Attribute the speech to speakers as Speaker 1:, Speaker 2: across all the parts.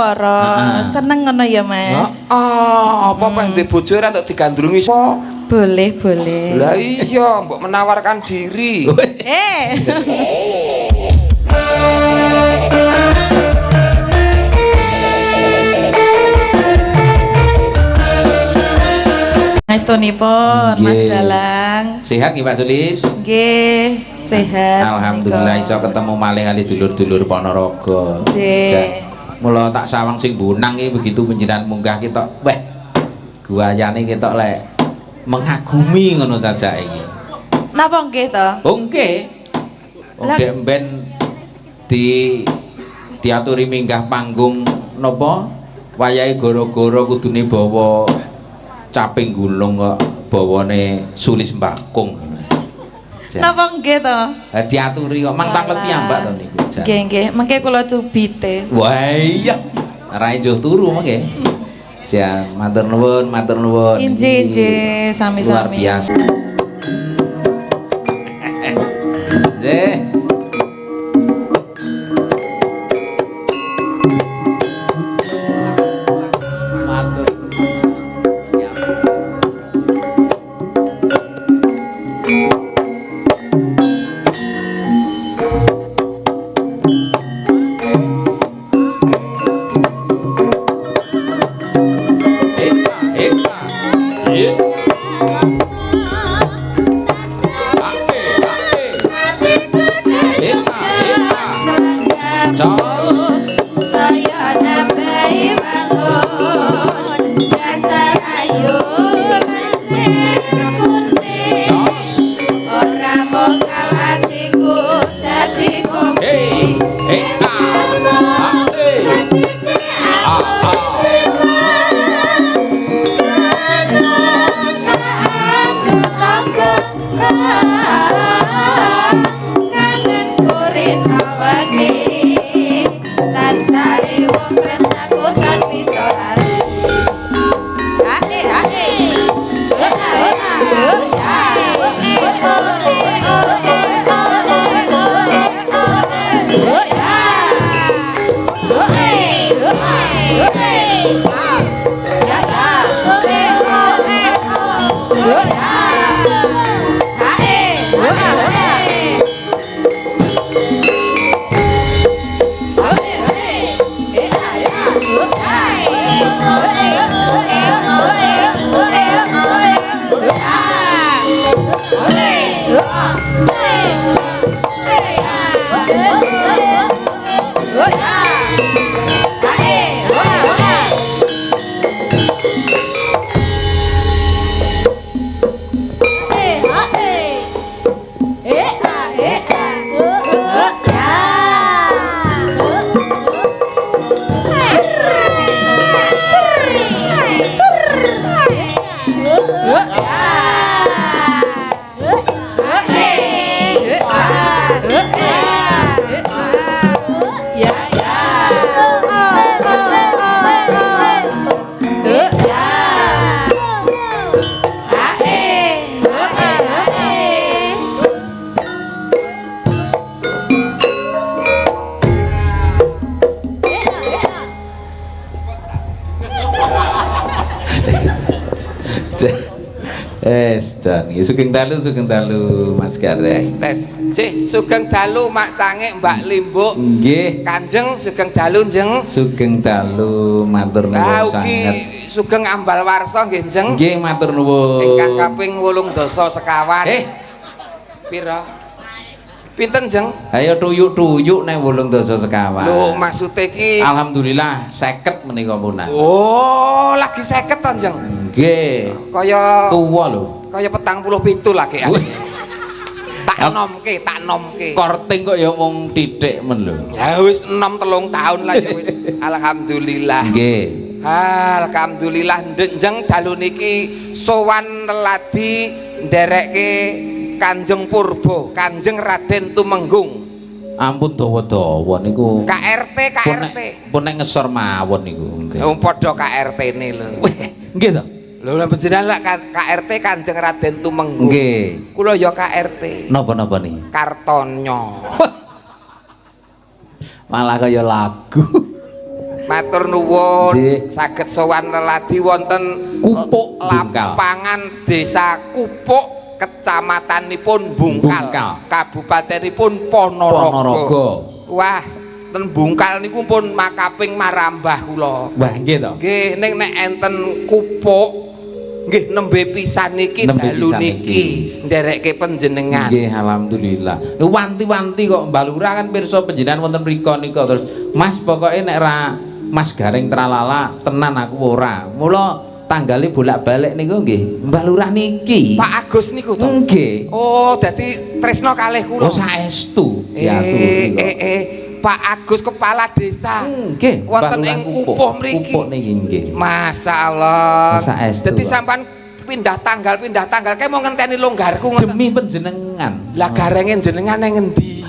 Speaker 1: swara. Seneng ngono ya, Mas.
Speaker 2: Apa ndek bojo ora entuk digandrungi so?
Speaker 1: Boleh, boleh.
Speaker 2: Lah iya, mbok menawarkan diri.
Speaker 1: Ngestunipun Mas Dalang.
Speaker 3: Sehat nggih Pak Sulis?
Speaker 1: Nggih, sehat.
Speaker 3: Alhamdulillah iso ketemu malih kali dulur-dulur Ponorogo.
Speaker 1: Nggih.
Speaker 3: Mula tak sawang sing bunang iki begitu panjenengan munggah ketok. Weh. Guayane ketok lek mengagumi ngono saja iki.
Speaker 1: Napa nggih to?
Speaker 3: Oh nggih. Wong dek mben diaturi minggah panggung napa? Wayahe gara-gara kudune bawa caping gulung kok bawane Sulis Mbakung.
Speaker 1: Napa nggih to?
Speaker 3: Diaturi kok mang tanglet piyambak to niku.
Speaker 1: Nggih, nggih. Mengke kula cubite.
Speaker 3: Wah iya. Ora enjuh turu mengke. Jan matur nuwun, matur nuwun.
Speaker 1: Injih, injih, sami-sami.
Speaker 3: Luar biasa. Nggih. Sugeng dalu Mas Gares.
Speaker 2: Tes. Sih, sugeng dalu Mak Sange, Mbak Limbuk.
Speaker 3: Nggih.
Speaker 2: Kanjeng sugeng dalu, Jeng.
Speaker 3: Sugeng dalu matur nuwun sanget.
Speaker 2: Sugeng ambal warsa nggih, Jeng.
Speaker 3: Nggih, matur nuwun.
Speaker 2: Ingkang kaping 8 sekawan. Pira? Pinten, Jeng?
Speaker 3: Ayo tuyuk-tuyuk nek 8 sekawan.
Speaker 2: Lho, maksude iki
Speaker 3: alhamdulillah 50 menika punah.
Speaker 2: Oh, lagi 50 to, Jeng?
Speaker 3: Nggih.
Speaker 2: Kaya
Speaker 3: tuwa lho.
Speaker 2: Kaya 47 lagi. Tak nomke.
Speaker 3: Korting kok ya mung titik men lho.
Speaker 2: Ya wis 3 tahun lah ya wis. Alhamdulillah.
Speaker 3: Nggih.
Speaker 2: Alhamdulillah Jeng dalu niki sowan neladi nderekke Kanjeng Purba, Kanjeng Raden Tumenggung.
Speaker 3: Ampun dawa-dawa niku.
Speaker 2: KRT.
Speaker 3: Pun nek ngesor mawon niku. Nggih.
Speaker 2: Padha KRT-ne lho.
Speaker 3: Nggih to.
Speaker 2: Lho lha panjenengan KRT Kanjeng Raden Tumenggung.
Speaker 3: Nggih.
Speaker 2: Kula ya KRT.
Speaker 3: Napa-napa niki?
Speaker 2: Kartonyo.
Speaker 3: Malah kaya lagu.
Speaker 2: Matur nuwun.
Speaker 3: Nggih.
Speaker 2: Saged sowan leladi wonten
Speaker 3: Kupuk Bungkal.
Speaker 2: lapangan Desa Kupuk, kecamatanipun Bungkal,
Speaker 3: Bungkal.
Speaker 2: kabupatenipun Ponorogo.
Speaker 3: Ponorogo.
Speaker 2: Wah, ten Bungkal niku pun makaping marambah kula.
Speaker 3: Wah, nggih to.
Speaker 2: Nggih, ning nek enten Kupuk nggih nembe pisan niki
Speaker 3: Nembe
Speaker 2: dalu
Speaker 3: pisan
Speaker 2: niki ndereke panjenengan.
Speaker 3: Nggih, alhamdulillah. Lho wanti-wanti kok Mbak Lurah kan pirsa panjenengan wonten mriku nika terus Mas pokoke nek ra Mas Garing tralala tenan aku ora. Mula tanggali bolak-balik niku nggih Mbak Lurah niki.
Speaker 2: Pak Agus niku to.
Speaker 3: Nggih.
Speaker 2: Oh, dadi tresno kalih kula.
Speaker 3: Oh saestu. Ya
Speaker 2: Pak Agus kepala desa.
Speaker 3: Nggih.
Speaker 2: Wonten ing Kupuh mriki.
Speaker 3: Kupuk niki nggih.
Speaker 2: Masyaallah.
Speaker 3: Saestu.
Speaker 2: Dadi sampean pindah tanggal kae mau ngenteni longgarku ngoten.
Speaker 3: Demi panjenengan.
Speaker 2: Lah garenge jenengan nang ngendi?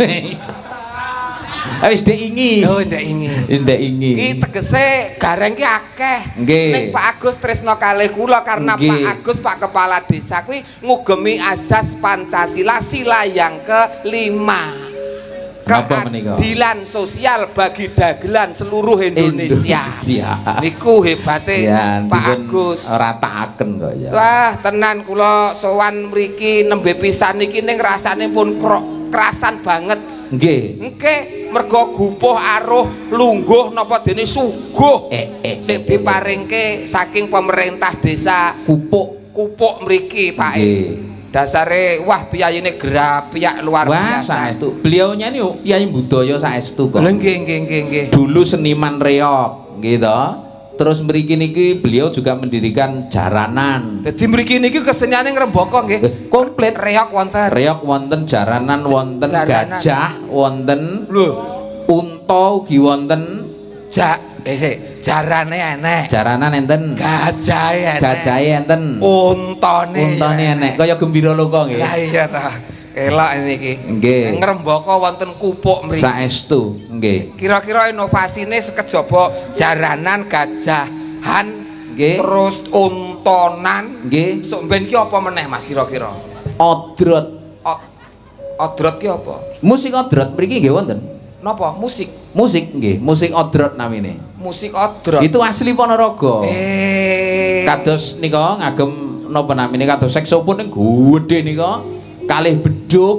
Speaker 3: Wis ndek ingi.
Speaker 2: Oh, ndak ingi.
Speaker 3: Ndek ingi.
Speaker 2: Iki tegese gareng ki akeh.
Speaker 3: Nggih.
Speaker 2: Ning Pak Agus tresno kalih kula karena
Speaker 3: Nggih.
Speaker 2: Pak Agus Pak Kepala Desa kuwi ngugemi azas Pancasila sila yang ke-5.
Speaker 3: Napa menika?
Speaker 2: Keadilan sosial bagi dagelan seluruh Indonesia. Niku hebate
Speaker 3: Ya,
Speaker 2: Pak Agus.
Speaker 3: Ora takaken kok ya.
Speaker 2: Wah, tenan kula sowan mriki nembe pisan niki ning rasane pun kerasan banget.
Speaker 3: Nggih.
Speaker 2: Engke mergo gupuh aruh lungguh napa dene suguh sing diparingke saking pemerintah desa Kupuk mriki Pak. Dasare wah piyayine grapiak luar
Speaker 3: Wah,
Speaker 2: biasa.
Speaker 3: saestu. Beliaunya ini piyai budaya saestu kok.
Speaker 2: Nggih.
Speaker 3: Dulu seniman reog, gitu. Terus mriki niki beliau juga mendirikan jaranan.
Speaker 2: Dadi mriki niki keseniane ngrembaka nggih.
Speaker 3: Komplit
Speaker 2: Reog wonten.
Speaker 3: reog wonten, jaranan wonten,
Speaker 2: Jaranan.
Speaker 3: gajah wonten,
Speaker 2: Lho,
Speaker 3: unta ugi wonten.
Speaker 2: jarane enek.
Speaker 3: Jaranan enten.
Speaker 2: Gajahe enek.
Speaker 3: Gajahe enten.
Speaker 2: Untane.
Speaker 3: Untane enek. Kaya Gembira Loka nggih.
Speaker 2: Lah iya ta. Elok niki.
Speaker 3: Nggih.
Speaker 2: Ngrembaka wonten Kupuk mriki.
Speaker 3: Saestu, nggih.
Speaker 2: Kira-kira inovasine sekejaba jaranan, gajahan,
Speaker 3: Nggih.
Speaker 2: terus untonan.
Speaker 3: Nggih.
Speaker 2: Sok ben ki apa meneh Mas kira-kira?
Speaker 3: Odrot.
Speaker 2: Odrot ki apa?
Speaker 3: Musik odrot mriki nggih wonten.
Speaker 2: Napa? Musik.
Speaker 3: Musik nggih, musik odrot namine.
Speaker 2: Musik odrot.
Speaker 3: Itu asli Ponorogo.
Speaker 2: Kados
Speaker 3: Kados nika ngagem napa namine kados saksofon ning gedhe nika kalih bedhug.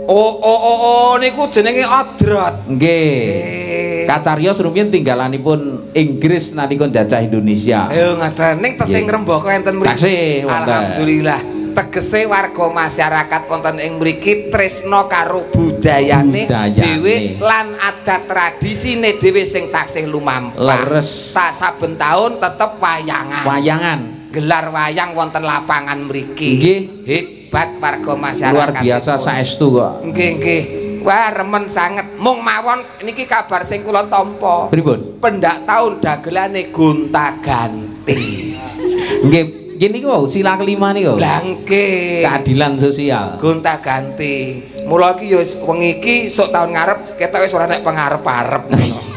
Speaker 2: Oh, niku jenenge odrot.
Speaker 3: Nggih. Kacariyos rumiyin tinggalanipun Inggris nalika njajah Indonesia.
Speaker 2: Ngaten ning tesih
Speaker 3: Nggih.
Speaker 2: ngrembaka enten mriki.
Speaker 3: Tasih wonten.
Speaker 2: Alhamdulillah. Tegese warga masyarakat wonten ing mriki tresna karo budayane dhewe lan adat tradisine dhewe sing taksih lumampah.
Speaker 3: Leres.
Speaker 2: Tak saben taun tetep wayangan.
Speaker 3: Wayangan.
Speaker 2: Gelar wayang wonten lapangan mriki.
Speaker 3: Nggih.
Speaker 2: Hebat warga masyarakat.
Speaker 3: Luar biasa saestu kok.
Speaker 2: Nggih. Wah, remen sanget. Mung mawon niki kabar sing kula tampa.
Speaker 3: Pripun?
Speaker 2: Pendak taun dagelane gonta-ganti.
Speaker 3: Nggih. Gini kok sila kelima nih kok.
Speaker 2: Langke.
Speaker 3: Keadilan sosial.
Speaker 2: Gonta-ganti. Mula iki ya wengi iki sok taun ngarep ketok wis ora nek pangarep-arep ngono.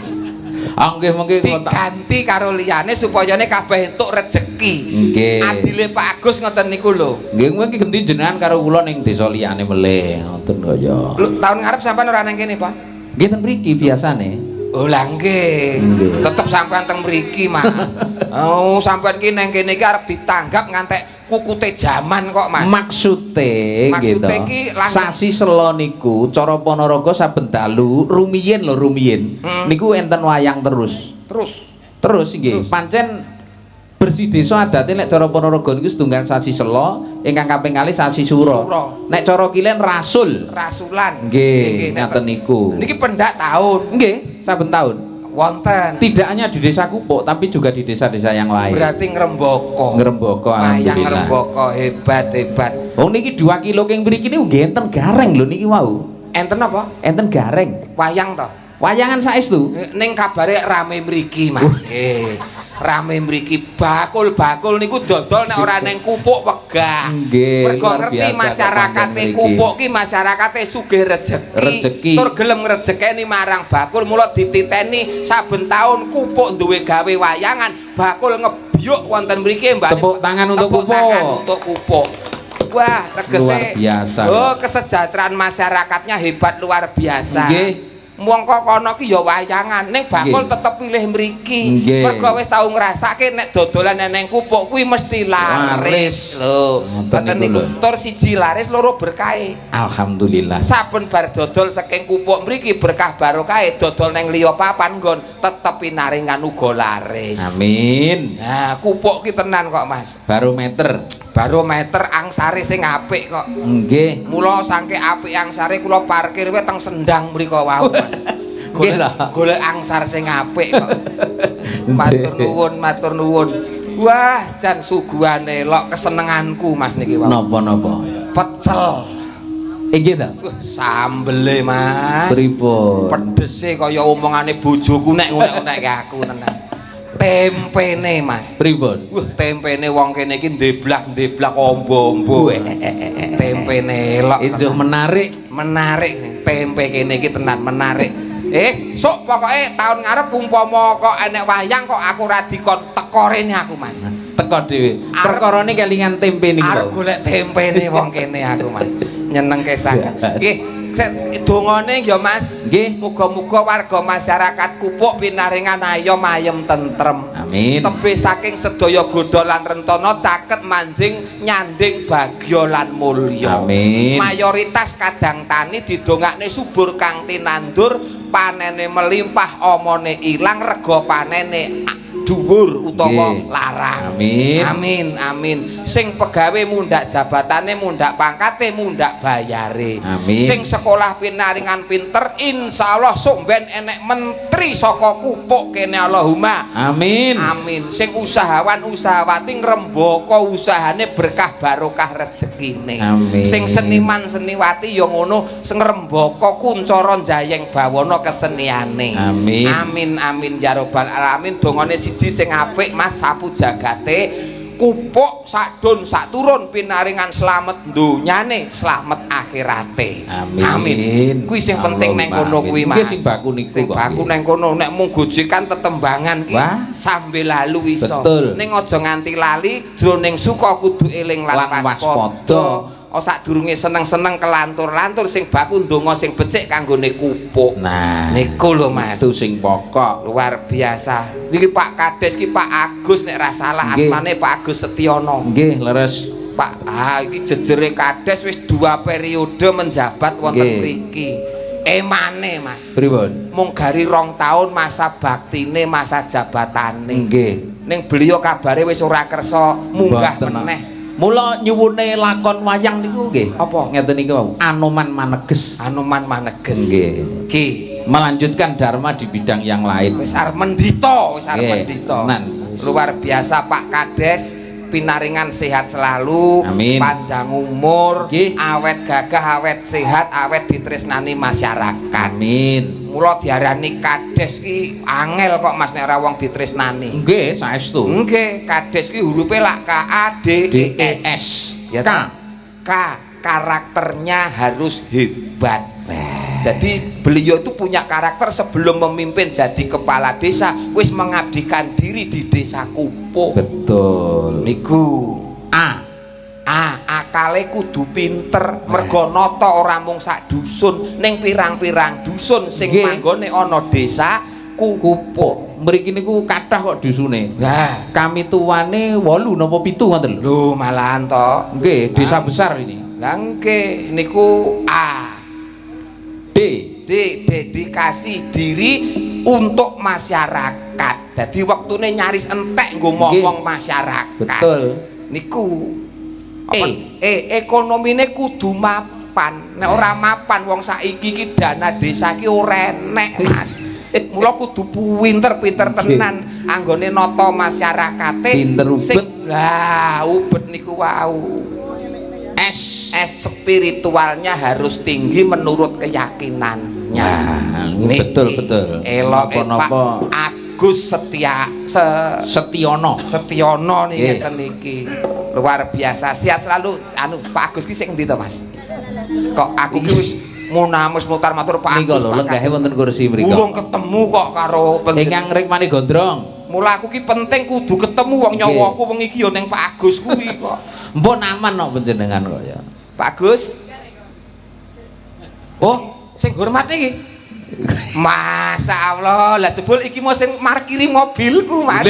Speaker 3: Nggih mengki
Speaker 2: Diganti karo liyane supaya kabeh entuk rejeki.
Speaker 3: Nggih.
Speaker 2: Adile Pak Agus ngoten niku lho.
Speaker 3: Nggih mengki genti jenengan karo kula ning desa liyane meleh ngoten kaya.
Speaker 2: Lho, taun ngarep sampean ora nang kene, Pak?
Speaker 3: Nggih ten mriki biasane.
Speaker 2: Oh lah nggih.
Speaker 3: Nggih.
Speaker 2: Tetep sampean teng mriki, Mas. Oh, sampean ki nang kene iki arep ditanggap ngantek kukute jaman kok, Mas.
Speaker 3: Maksude gitu.
Speaker 2: Maksude ki
Speaker 3: Sasi Sela niku cara Ponorogo saben dalu rumiyin lho rumiyin. Niku enten wayang terus. Terus nggih. Pancen bersih desa adate nek cara Ponorogo niku setunggal sasi Sela, ingkang kaping kalih sasi Sura. Nek cara kilen Rasulan. Nggih, ngaten niku.
Speaker 2: Niki pendak taun.
Speaker 3: Nggih, saben tahun.
Speaker 2: Wonten.
Speaker 3: Tidak hanya di desa Kupuk tapi juga di desa-desa yang lain.
Speaker 2: Berarti ngrembaka.
Speaker 3: Ngrembaka
Speaker 2: Wayang
Speaker 3: alhamdulillah.
Speaker 2: ngrembaka hebat.
Speaker 3: Oh niki 2 kilo keng mriki niku nggih enten gareng lho niki wau.
Speaker 2: Enten apa?
Speaker 3: Enten gareng.
Speaker 2: Wayang to.
Speaker 3: Wayangan saestu.
Speaker 2: Ning kabare rame mriki, Mas. Rame mriki bakul-bakul niku dodol nek ora ning Kupuk wegah.
Speaker 3: Nggih.
Speaker 2: Mergo ngerti masyarakate Kupuk ki masyarakate sugih rejeki. Tur gelem ngrejekeni marang bakul mula dititeni saben taun Kupuk duwe gawe wayangan, bakul ngebyuk wonten mriki Mbak.
Speaker 3: Tepuk tangan untuk Kupuk.
Speaker 2: Tepuk tangan untuk Kupuk. Wah, tegese
Speaker 3: luar biasa.
Speaker 2: Oh, kesejahteraan masyarakatnya hebat luar biasa.
Speaker 3: Nggih.
Speaker 2: mongko kono ki ya wayangan ning bakul
Speaker 3: Nggih.
Speaker 2: tetep pilih mriki
Speaker 3: Nggih.
Speaker 2: mergo wis tau ngrasake nek dodolan ning kupuk kuwi mesti laris lho
Speaker 3: Ngoten
Speaker 2: ngoten
Speaker 3: niku
Speaker 2: niku
Speaker 3: lho.
Speaker 2: tur siji laris loro berkahe
Speaker 3: Alhamdulillah.
Speaker 2: saben bar dodol saking kupuk mriki berkah barokahe dodol ning liya papan nggon tetep pinaringan uga laris
Speaker 3: Amin.
Speaker 2: nah kupuk ki tenan kok Mas
Speaker 3: Barometer.
Speaker 2: angsare sing apik kok
Speaker 3: Nggih.
Speaker 2: mula saking apik angsare kula parkir wae teng Sendang mriko wau Mas
Speaker 3: Nggih lah.
Speaker 2: golek angsar sing apik kok matur nuwun wah jan suguhane elok kesenenganku Mas niki wau
Speaker 3: Napa?
Speaker 2: pecel
Speaker 3: Nggih ta?
Speaker 2: sambele Mas
Speaker 3: Pripun?
Speaker 2: pedese kaya omongane bojoku nek ngonek-ngonek aku tenan tempene Mas
Speaker 3: Pripun?
Speaker 2: tempene wong kene iki ndeblak ombo-ombo tempene elok
Speaker 3: Itu menarik.
Speaker 2: tempe kene iki tenan menarik sok pokoke tahun ngarep umpama kok enek wayang kok aku ra dikon teko rene aku Mas
Speaker 3: Teko dhewe. Perkarane kelingan tempe niku.
Speaker 2: arep golek tempene wong kene aku Mas nyenengke sanget nggih dongane ya Mas
Speaker 3: Nggih.
Speaker 2: muga-muga warga masyarakat Kupuk pinaringan ayom ayem tentrem
Speaker 3: Amin.
Speaker 2: tebih saking sedaya godha lan rentana caket manjing nyanding bagya lan mulya
Speaker 3: Amin.
Speaker 2: mayoritas kadang tani didongakne subur kang tinandur panene melimpah omone ilang rega panene dhuwur utawa
Speaker 3: Nggih.
Speaker 2: larang
Speaker 3: Amin.
Speaker 2: sing pegawe mundhak jabatane mundhak pangkate mundhak bayare
Speaker 3: Amin.
Speaker 2: sing sekolah pinaringan pinter insyaallah sok ben enek menteri saka Kupuk kene Allahumma
Speaker 3: Amin.
Speaker 2: sing usahawan usahawati ngrembaka usahane berkah barokah rezekine
Speaker 3: Amin.
Speaker 2: sing seniman seniwati ya ngono sing ngrembaka kuncara jayeng bawana keseniane amin ya rabbal alamin dongane siji sing apik Mas sapu jagate Kupuk sadon saturun pinaringan slamet donyane slamet akhirate
Speaker 3: Amin.
Speaker 2: kuwi sing penting neng kono kuwi Mas
Speaker 3: Nggih sing baku niku
Speaker 2: sing
Speaker 3: kok.
Speaker 2: baku neng kono nek mung gojekan tetembangan ki
Speaker 3: Wah.
Speaker 2: sambil lalu iso
Speaker 3: Betul.
Speaker 2: ning aja nganti lali jroning suka kudu eling lan waspada sadurunge seneng-seneng kelantur-lantur sing baku ndonga sing becik kanggone Kupuk
Speaker 3: Nah,
Speaker 2: niku lho Mas
Speaker 3: itu sing pokok.
Speaker 2: luar biasa niki Pak Kades ki Pak Agus nek ra salah
Speaker 3: Nggih.
Speaker 2: asmane Pak Agus Setiono
Speaker 3: Nggih, leres.
Speaker 2: Pak iki jejere Kades wis 2 periode menjabat wonten
Speaker 3: Nggih.
Speaker 2: mriki emane Mas
Speaker 3: Pripun?
Speaker 2: mung gari 2 tahun masa baktine masa jabatane
Speaker 3: Nggih.
Speaker 2: ning beliau kabare wis ora kersa munggah
Speaker 3: Mboten,
Speaker 2: meneh
Speaker 3: Mula nyuwune lakon wayang niku nggih.
Speaker 2: Apa?
Speaker 3: Ngeten niku wau. Anoman Maneges.
Speaker 2: Anoman Maneges
Speaker 3: Nggih.
Speaker 2: ki
Speaker 3: Melanjutkan dharma di bidang yang lain.
Speaker 2: wis arep mendita
Speaker 3: Nggih, tenan.
Speaker 2: luar biasa Pak Kades pinaringan sehat selalu
Speaker 3: Amin.
Speaker 2: panjang umur
Speaker 3: Nggih.
Speaker 2: awet gagah awet sehat awet ditresnani masyarakat
Speaker 3: Amin.
Speaker 2: mula diarani Kades ki angel kok Mas nek ora wong ditresnani
Speaker 3: Nggih, saestu.
Speaker 2: nggih Kades ki hurufe lak K A D E S ya K karakternya harus hebat jadi beliau itu punya karakter sebelum memimpin jadi kepala desa wis mengabdikan diri di desa Kupuk
Speaker 3: Betul.
Speaker 2: niku akale kudu pinter mergo nata ora mung sak dusun ning pirang-pirang dusun sing
Speaker 3: Nggih.
Speaker 2: manggone ana desa Kupuk
Speaker 3: Mriki niku kathah kok dusune.
Speaker 2: nah
Speaker 3: Kami tuane 8 napa 7 ngoten lho.
Speaker 2: lho malahan to
Speaker 3: Nggih, desa besar ini.
Speaker 2: lah nggih niku
Speaker 3: D.
Speaker 2: dedikasi diri untuk masyarakat jadi waktune nyaris entek nggo ngomong masyarakat
Speaker 3: Betul.
Speaker 2: niku ekonomine kudu mapan nek ora mapan wong saiki iki dana desa ki ora enek Mas mula kudu pinter tenan anggone nata masyarakate
Speaker 3: Pinter ubet.
Speaker 2: lah ubet niku wau es spiritualnya harus tinggi menurut keyakinannya.
Speaker 3: Nah, betul.
Speaker 2: Elok
Speaker 3: Napa-napa
Speaker 2: Pak Agus Setiono niki
Speaker 3: Nggih.
Speaker 2: ngeten iki. Luar biasa. Sehat selalu Pak Agus ki sing endi to, Mas? Kok aku ki wis munamus mutar matur Pak
Speaker 3: Nika
Speaker 2: Agus.
Speaker 3: lho lenggahe wonten kursi mriku.
Speaker 2: Urung ketemu kok karo
Speaker 3: Ingkang rikmane gondrong.
Speaker 2: Mula aku ki penting kudu ketemu wong nyawaku wong iki ya ning Pak Agus kuwi kok.
Speaker 3: Mpun aman kok panjenengan kok ya.
Speaker 2: Pak Agus. Oh, sing hormat iki. Masa Allah, lah jebul iki mau sing markiri mobilku, Mas.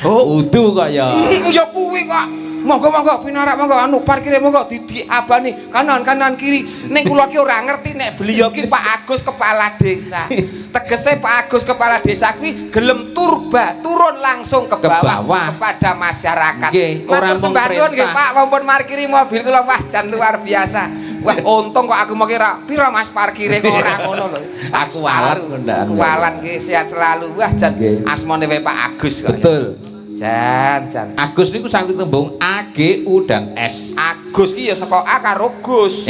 Speaker 3: Oh, udu kok ya.
Speaker 2: Ya kuwi kok. Monggo pinarak monggo anu parkire monggo diabani kanan kiri. Ning kula ki ora ngerti nek beliau ki Pak Agus kepala desa. Tegese Pak Agus kepala desa kuwi gelem turun langsung ke bawah kepada masyarakat. Ora mung perintah nggih Pak, mumpun parkiri mobil kula wah jan luar biasa. Wah untung kok aku mau kira pira Mas parkire kok ora ngono lho.
Speaker 3: Aku walan ndak.
Speaker 2: Walan nggih sehat selalu. Wah jan asmane wae Pak Agus kok.
Speaker 3: Betul.
Speaker 2: Jan.
Speaker 3: Agus niku saking tembung A, G, U dan S.
Speaker 2: Agus ki ya saka A karo Gus.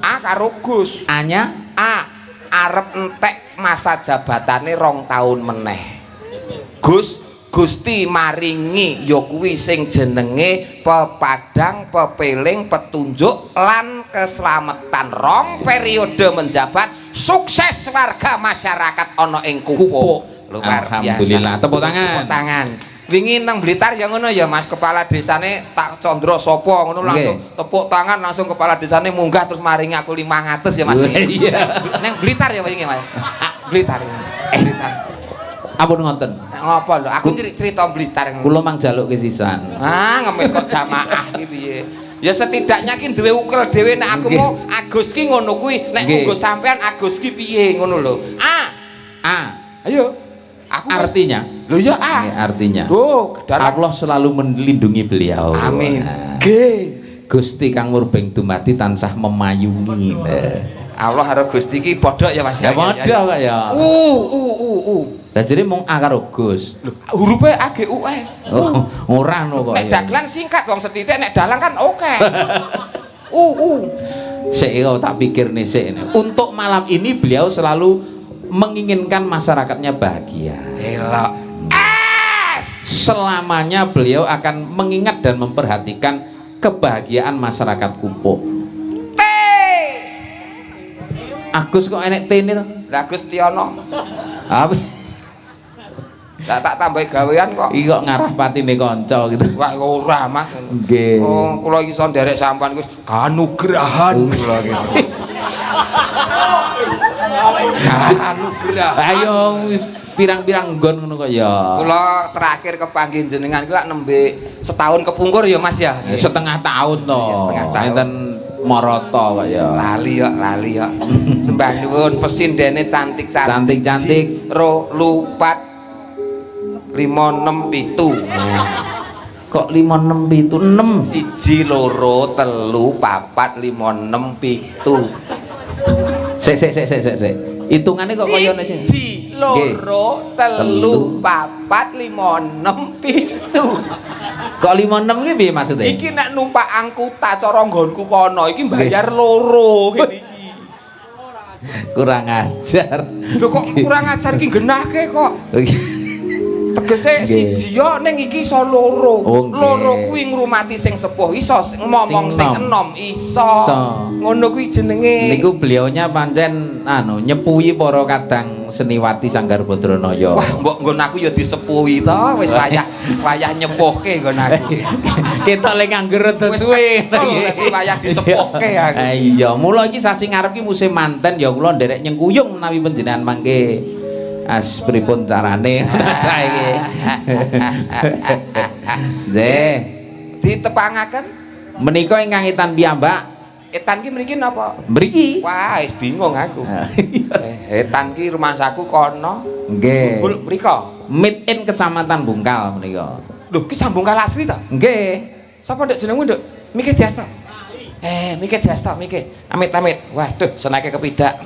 Speaker 2: A karo Gus.
Speaker 3: A-nya
Speaker 2: A arep entek masa jabatane 2 tahun meneh. Gusti maringi ya kuwi sing jenenge pepadang, pepeling, petunjuk lan keselamatan 2 periode menjabat sukses warga masyarakat ana ing Kupo. Luar biasa.
Speaker 3: Alhamdulillah, tepuk tangan.
Speaker 2: Tepuk tangan. Wingi nang Blitar ya ngono ya Mas, kepala desane tak condro sapa ngono langsung tepuk tangan langsung kepala desane munggah terus maringi aku 500 ya Mas.
Speaker 3: Iya.
Speaker 2: Nang Blitar ya wingi Mas. Blitar. Blitar.
Speaker 3: Ampun ngoten.
Speaker 2: Ngopo lho, aku cerita Blitar.
Speaker 3: Kula mang jaluk kesisan.
Speaker 2: Ngemis kok jamaah iki piye. Ya setidaknya ki duwe ukel dhewe nek aku mau Agus ki ngono kuwi, nek monggo sampean Agus ki piye ngono lho. A. Ayo. Aku
Speaker 3: artinya
Speaker 2: lho ya A.
Speaker 3: Artinya
Speaker 2: dalam
Speaker 3: Allah selalu melindungi beliau.
Speaker 2: Amin. G.
Speaker 3: Gusti kang murbeng dumadi tansah memayungi.
Speaker 2: Allah karo Gusti ki padha ya Mas.
Speaker 3: Ya padha kok ya. Lah jadi mung A karo Gus.
Speaker 2: Lho, hurufe A G U S.
Speaker 3: Ora ngono kok ya.
Speaker 2: Nek dagelan singkat wong sethithik nek dalang kan oke.
Speaker 3: Sik tak pikir nih sik. Untuk malam ini beliau selalu menginginkan masyarakatnya bahagia.
Speaker 2: Elok.
Speaker 3: Selamanya beliau akan mengingat dan memperhatikan kebahagiaan masyarakat Kupo.
Speaker 2: T.
Speaker 3: Agus kok enek T ini lho?
Speaker 2: Lah Agus Tiono.
Speaker 3: Apa?
Speaker 2: Lah tak tambahi gawean kok.
Speaker 3: Iki kok ngarah patine kanca gitu.
Speaker 2: Wah ora Mas.
Speaker 3: Nggih.
Speaker 2: Oh, kula iso nderek sampean Gus kanugrahan kula iki. Anugerah.
Speaker 3: Ayo pirang-pirang nggon ngono kok ya.
Speaker 2: Kula terakhir kepanggih jenengan ki lak nembe setahun kepungkur ya Mas ya.
Speaker 3: Setengah tahun to.
Speaker 2: Setengah tahun.
Speaker 3: Enten Maroto kok ya.
Speaker 2: Lali ya. Sembah nuwun pesindene cantik-cantik.
Speaker 3: Cantik-cantik.
Speaker 2: Ro lupat 567.
Speaker 3: Kok 567 6?
Speaker 2: 1 2 3 4 5 6 7.
Speaker 3: Sik. Hitungane kok kaya ngene sing
Speaker 2: 1 2 3 4 5 6 7.
Speaker 3: Kok 56 ki piye maksude?
Speaker 2: Iki nek numpak angkutan cara nggonku kono iki bayar loro kene iki.
Speaker 3: Kurang ajar.
Speaker 2: Lho kok kurang ajar iki genahke kok. Tegese siji yo ning iki iso loro. Loro kuwi ngrumati sing sepuh iso, ngomong sing enom iso. Ngono kuwi jenenge.
Speaker 3: Niku beliaunya pancen nyepuhi para kadang seniwati Sanggar Badranaya.
Speaker 2: Wah, mbok nggon aku ya disepuhi to, wis wayah nyepuhke nggon aku.
Speaker 3: Ketok lek nganggur suwe.
Speaker 2: Wayah disepuhke aku.
Speaker 3: Iya, mula iki sasi ngarep iki musim manten ya kula nderek nyengkuyung menawi panjenengan mangke as pripun carane saiki. Nggih.
Speaker 2: Ditepangaken
Speaker 3: menika ingkang etan piyambak.
Speaker 2: Etan ki mriki napa?
Speaker 3: Mriki.
Speaker 2: Wah, wis bingung aku. Etan ki rumah saku kono.
Speaker 3: Nggih.
Speaker 2: Mriko.
Speaker 3: Mid in Kecamatan Bungkal menika.
Speaker 2: Lho, ki Sambungkal asli ta?
Speaker 3: Nggih.
Speaker 2: Sapa ndek jenengmu, Nduk? Mikir Diasta. Mikir Diasta, mikir. Amit-amit. Waduh, senake kepidak.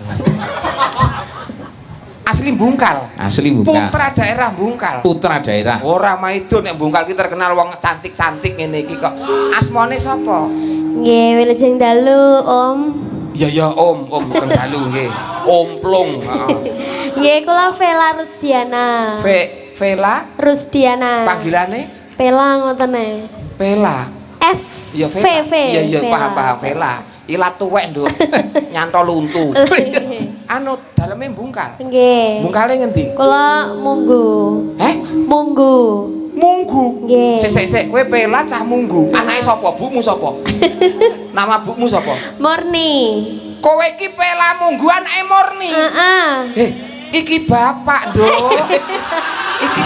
Speaker 2: Asli Bungkal.
Speaker 3: Asli Bungkal.
Speaker 2: Putra daerah Bungkal.
Speaker 3: Putra daerah.
Speaker 2: Ora maido nek Bungkal ki terkenal wong cantik-cantik ngene iki kok. Asmane sapa?
Speaker 4: Nggih, wilujeng dalu, Om.
Speaker 2: Ya Om bukan dalu nggih. Omplung, heeh.
Speaker 4: Nggih, kula Vela Rusdiana.
Speaker 2: Vela
Speaker 4: Rusdiana.
Speaker 2: Panggilane?
Speaker 4: Vela ngotene.
Speaker 2: Vela.
Speaker 4: F.
Speaker 2: Ya Vela. Iya paham Vela. Ilat tuwek, Nduk. Nyanto luntu. Anu daleme Bungkal.
Speaker 4: Nggih.
Speaker 2: Bungkale ngendi?
Speaker 4: Kula Munggu. Munggu.
Speaker 2: Munggu.
Speaker 4: Nggih.
Speaker 2: Sik, kowe Vela cah Munggu. Anake sapa? Bumu sapa? Nama bumu sapa?
Speaker 4: Murni.
Speaker 2: Kowe iki pela mungguan Murni.
Speaker 4: Heeh.
Speaker 2: Iki bapak, Nduk. Iki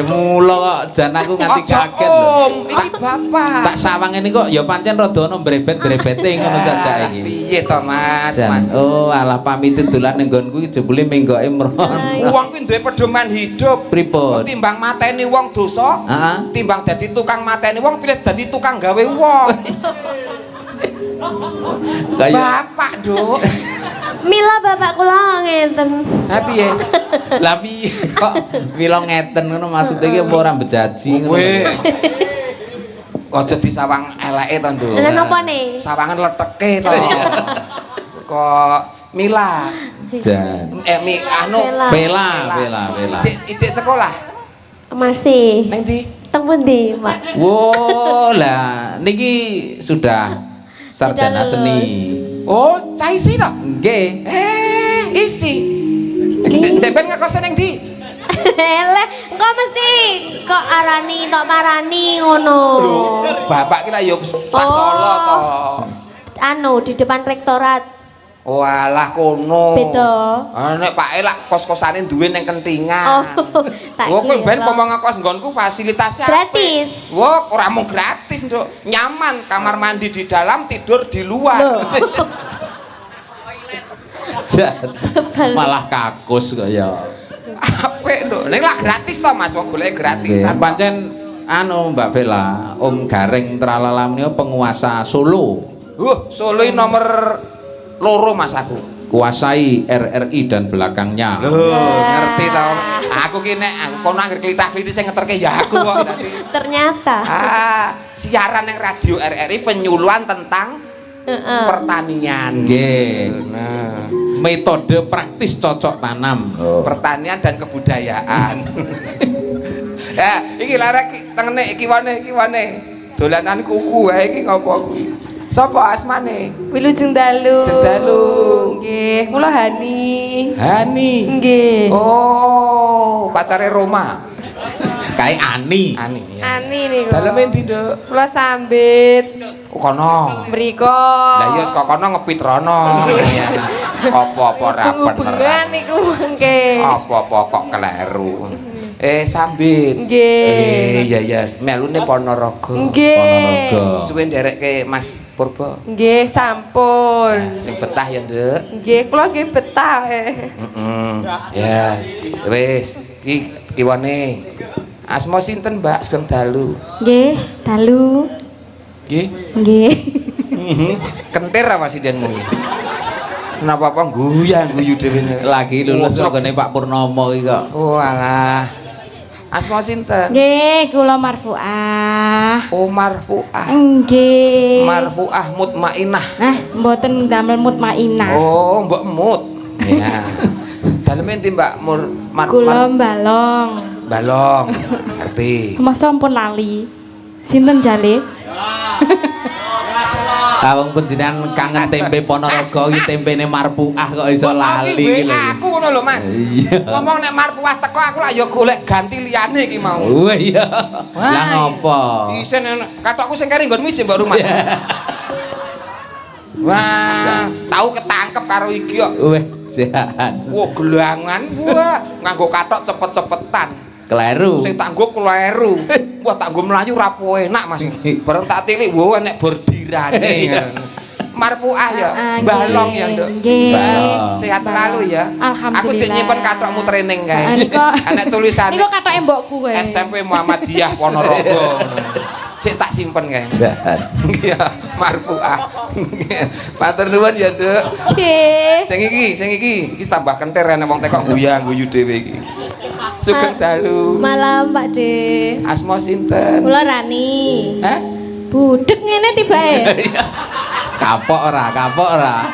Speaker 3: mula kok jan aku nganti kaget lho.
Speaker 2: Om, iki bapak.
Speaker 3: Tak sawang ini kok ya pancen rada ana brebet-brebete ngono cacak iki.
Speaker 2: Piye to, Mas?
Speaker 3: Jan, oh alah pamit dolan ning nggonku iki jebule menggoke mron.
Speaker 2: Wong kuwi duwe pedoman hidup.
Speaker 3: Pripun?
Speaker 2: Timbang mateni wong dosa,
Speaker 3: Heeh.
Speaker 2: timbang dadi tukang mateni wong pilih dadi tukang gawe wong.
Speaker 3: Kaya
Speaker 2: Bapak, Nduk.
Speaker 4: Mila bapak kula ngenten.
Speaker 2: Ha piye?
Speaker 3: lah piye kok mila ngeten ngono maksud iki apa ora bejaji ngono.
Speaker 2: Kowe aja disawang eleke to, Nduk.
Speaker 4: Lha napa ne?
Speaker 2: Sawangan leteke to. Kok Mila.
Speaker 3: Jan.
Speaker 2: Anu
Speaker 3: Vela.
Speaker 2: Ijik sekolah.
Speaker 4: Masih.
Speaker 2: Nang ndi?
Speaker 4: Teng pundi, Pak?
Speaker 3: Wo lah niki sudah sarjana
Speaker 4: Sudah
Speaker 3: seni.
Speaker 2: Oh, cah isi to?
Speaker 3: Nggih.
Speaker 2: Isi. Ndek ben ngekos nang ndi?
Speaker 4: Eleh, kok mesti kok arani tok marani ngono.
Speaker 2: Lho, bapak ki lah ya sak Solo to.
Speaker 4: Anu di depan rektorat.
Speaker 2: Walah kono.
Speaker 4: Beda.
Speaker 2: Nek Pak E lak kos-kosane duwe ning
Speaker 4: Oh,
Speaker 2: Kentingan.
Speaker 4: tak
Speaker 2: Wah, kowe ben
Speaker 4: kira.
Speaker 2: pomong ngekos nggonku fasilitasnya
Speaker 4: Gratis.
Speaker 2: Wah, ora mung gratis, Nduk. Nyaman, kamar mandi di dalam, tidur di luar.
Speaker 4: Loh.
Speaker 3: Jan. Malah kakus kok ya.
Speaker 2: Apik, Nduk. Ning lak gratis to, Mas. Wong golek gratisan.
Speaker 3: Pancen anu Mbak Vela, Om Gareng Tralala menika penguasa Solo.
Speaker 2: Solo ini nomor loro, Mas aku.
Speaker 3: Kuasai RRI dan belakangnya.
Speaker 2: Loh, ngerti tau. Aku ki nek kono anggere klithah-klithih sing ngeterke ya aku kok tadi.
Speaker 4: Ternyata.
Speaker 2: Siaran yang radio RRI penyuluhan tentang pertanian.
Speaker 3: Nggih.
Speaker 2: Nah,
Speaker 3: Metode praktis cocok tanam.
Speaker 2: pertanian dan kebudayaan. Ya, iki larek tengene iki wane. Dolanan kuku wae iki ngopo kuwi? Sapa asmane?
Speaker 1: Wilujeng dalu.
Speaker 2: Jendalu.
Speaker 1: Nggih, kula Hani.
Speaker 2: Hani.
Speaker 1: Nggih.
Speaker 2: Oh, pacare Roma.
Speaker 3: Kayak Ani.
Speaker 2: Ani ya.
Speaker 1: Ani niku.
Speaker 2: Daleme ndi, Nduk?
Speaker 1: Kula sambit.
Speaker 2: Kono.
Speaker 1: Mriko.
Speaker 2: Lah iya saka kono ngepit rono. Apa-apa ra bener.
Speaker 1: Bengan niku mangke.
Speaker 2: Apa-apa kok kleru. Sambit.
Speaker 1: Nggih.
Speaker 2: Iya, melune Ponorogo.
Speaker 1: Nggih.
Speaker 3: Ponorogo.
Speaker 2: Suwe nderekke Mas Purba.
Speaker 1: Nggih, sampun.
Speaker 2: Sing betah ya, Nduk.
Speaker 1: Nggih, kula nggih betah.
Speaker 2: Ya, wis. Iki kiwane. Asma sinten, Mbak? Sugeng dalu.
Speaker 4: Nggih, dalu.
Speaker 2: Nggih.
Speaker 4: Nggih.
Speaker 2: Kentir apa sidenmu iki? Kenapa apa guyu dhewe?
Speaker 3: Lagi lulus kok Pak Purnomo iki kok.
Speaker 2: Walah. Asma sinten?
Speaker 4: Nggih, kula Marfuah.
Speaker 2: Oh, Marfuah.
Speaker 4: Nggih.
Speaker 2: Marfuah mutmainah.
Speaker 4: Nah, mboten damel mutmainah.
Speaker 2: Oh, Mbok Mut. Ya. Daleme ndi, Mbak Mur?
Speaker 4: Kula Balong.
Speaker 2: Balong. Ngerti.
Speaker 4: Masa ampun lali. Sinten jale?
Speaker 3: Wong panjenengan kangen tempe Ponorogo iki tempene Marpuah kok iso lali iki lho.
Speaker 2: Aku ngono lho, Mas.
Speaker 3: Iya.
Speaker 2: Ngomong nek Marfuah teko aku lah ya golek ganti liyane iki mau.
Speaker 3: Oh iya. Lah ngopo?
Speaker 2: Isen katokku sing kari nggonmu ijek mbok rumah. Wah, tahu ketangkep karo iki kok.
Speaker 3: Weh, sehat.
Speaker 2: Wah, gelangan. Wah, nganggo katok cepet-cepetan.
Speaker 3: Kleru.
Speaker 2: Sing tak nggo kleru. Wah, tak nggo mlayu ra enak, Mas. Bareng tak tilik, wah enek bordirane. Marfuah ya, balong ya, Nduk.
Speaker 4: Nggih.
Speaker 3: Balong.
Speaker 2: Sehat selalu ya.
Speaker 4: Alhamdulillah.
Speaker 2: Aku cek nyimpen katokmu training kae.
Speaker 4: Nika
Speaker 2: Enek tulisane
Speaker 4: Niku katoke mbokku kowe.
Speaker 2: SMP Muhammadiyah Ponorogo. Sik tak simpen kae.
Speaker 3: Jahat.
Speaker 2: Iya, Marfuah. Matur nuwun ya, Nduk.
Speaker 4: Nggih.
Speaker 2: Sing iki tambah kentir enek wong tekok guyu dhewe iki. Sugeng dalu.
Speaker 4: Malam, Pak De.
Speaker 2: Asma sinten?
Speaker 4: Kula Rani.
Speaker 2: Hah?
Speaker 4: Budek ngene tibake.
Speaker 3: Kapok ora?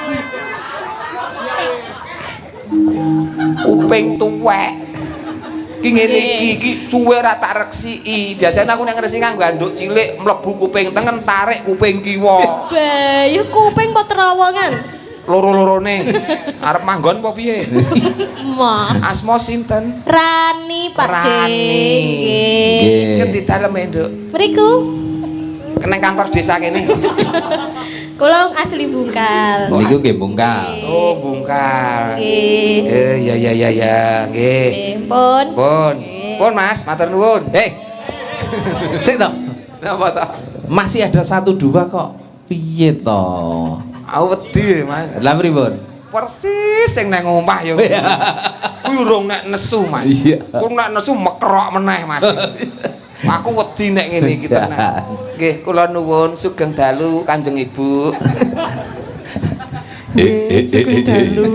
Speaker 2: Kuping tuwek. Iki ngene iki suwe ra tak reksiki. Biasane aku nek ngresiki kanggo anduk cilik mlebu kuping tengen tarik kuping kiwa.
Speaker 4: Bayu kuping kok terowongan.
Speaker 2: Loro-lorone. Arep manggon apa piye?
Speaker 4: Mah.
Speaker 2: Asma sinten?
Speaker 4: Rani, Pak De.
Speaker 2: Rani.
Speaker 4: Nggih.
Speaker 2: Ngendi daleme, Nduk?
Speaker 4: Mriku.
Speaker 2: Keneng kantor desa kene.
Speaker 4: Kula asli Bungkal.
Speaker 3: Niku nggih bungkal.
Speaker 2: Oh, Bungkal.
Speaker 4: Nggih.
Speaker 2: Ya, nggih.
Speaker 4: Nggih, pun.
Speaker 2: Pun Mas, matur nuwun.
Speaker 3: Sik to.
Speaker 2: Napa to?
Speaker 3: Masih ada 1 2 kok. Piye to?
Speaker 2: Aku wedi, Mas.
Speaker 3: Lah pripun?
Speaker 2: Persis sing nang omah ya. Kuwi urung nek nesu, Mas.
Speaker 3: Iya.
Speaker 2: Ku nek nesu mekrok meneh, Mas. Aku wedi nek ngene iki tenan. Nggih, kula nuwun sugeng dalu Kanjeng Ibu.
Speaker 5: Sugeng dalu.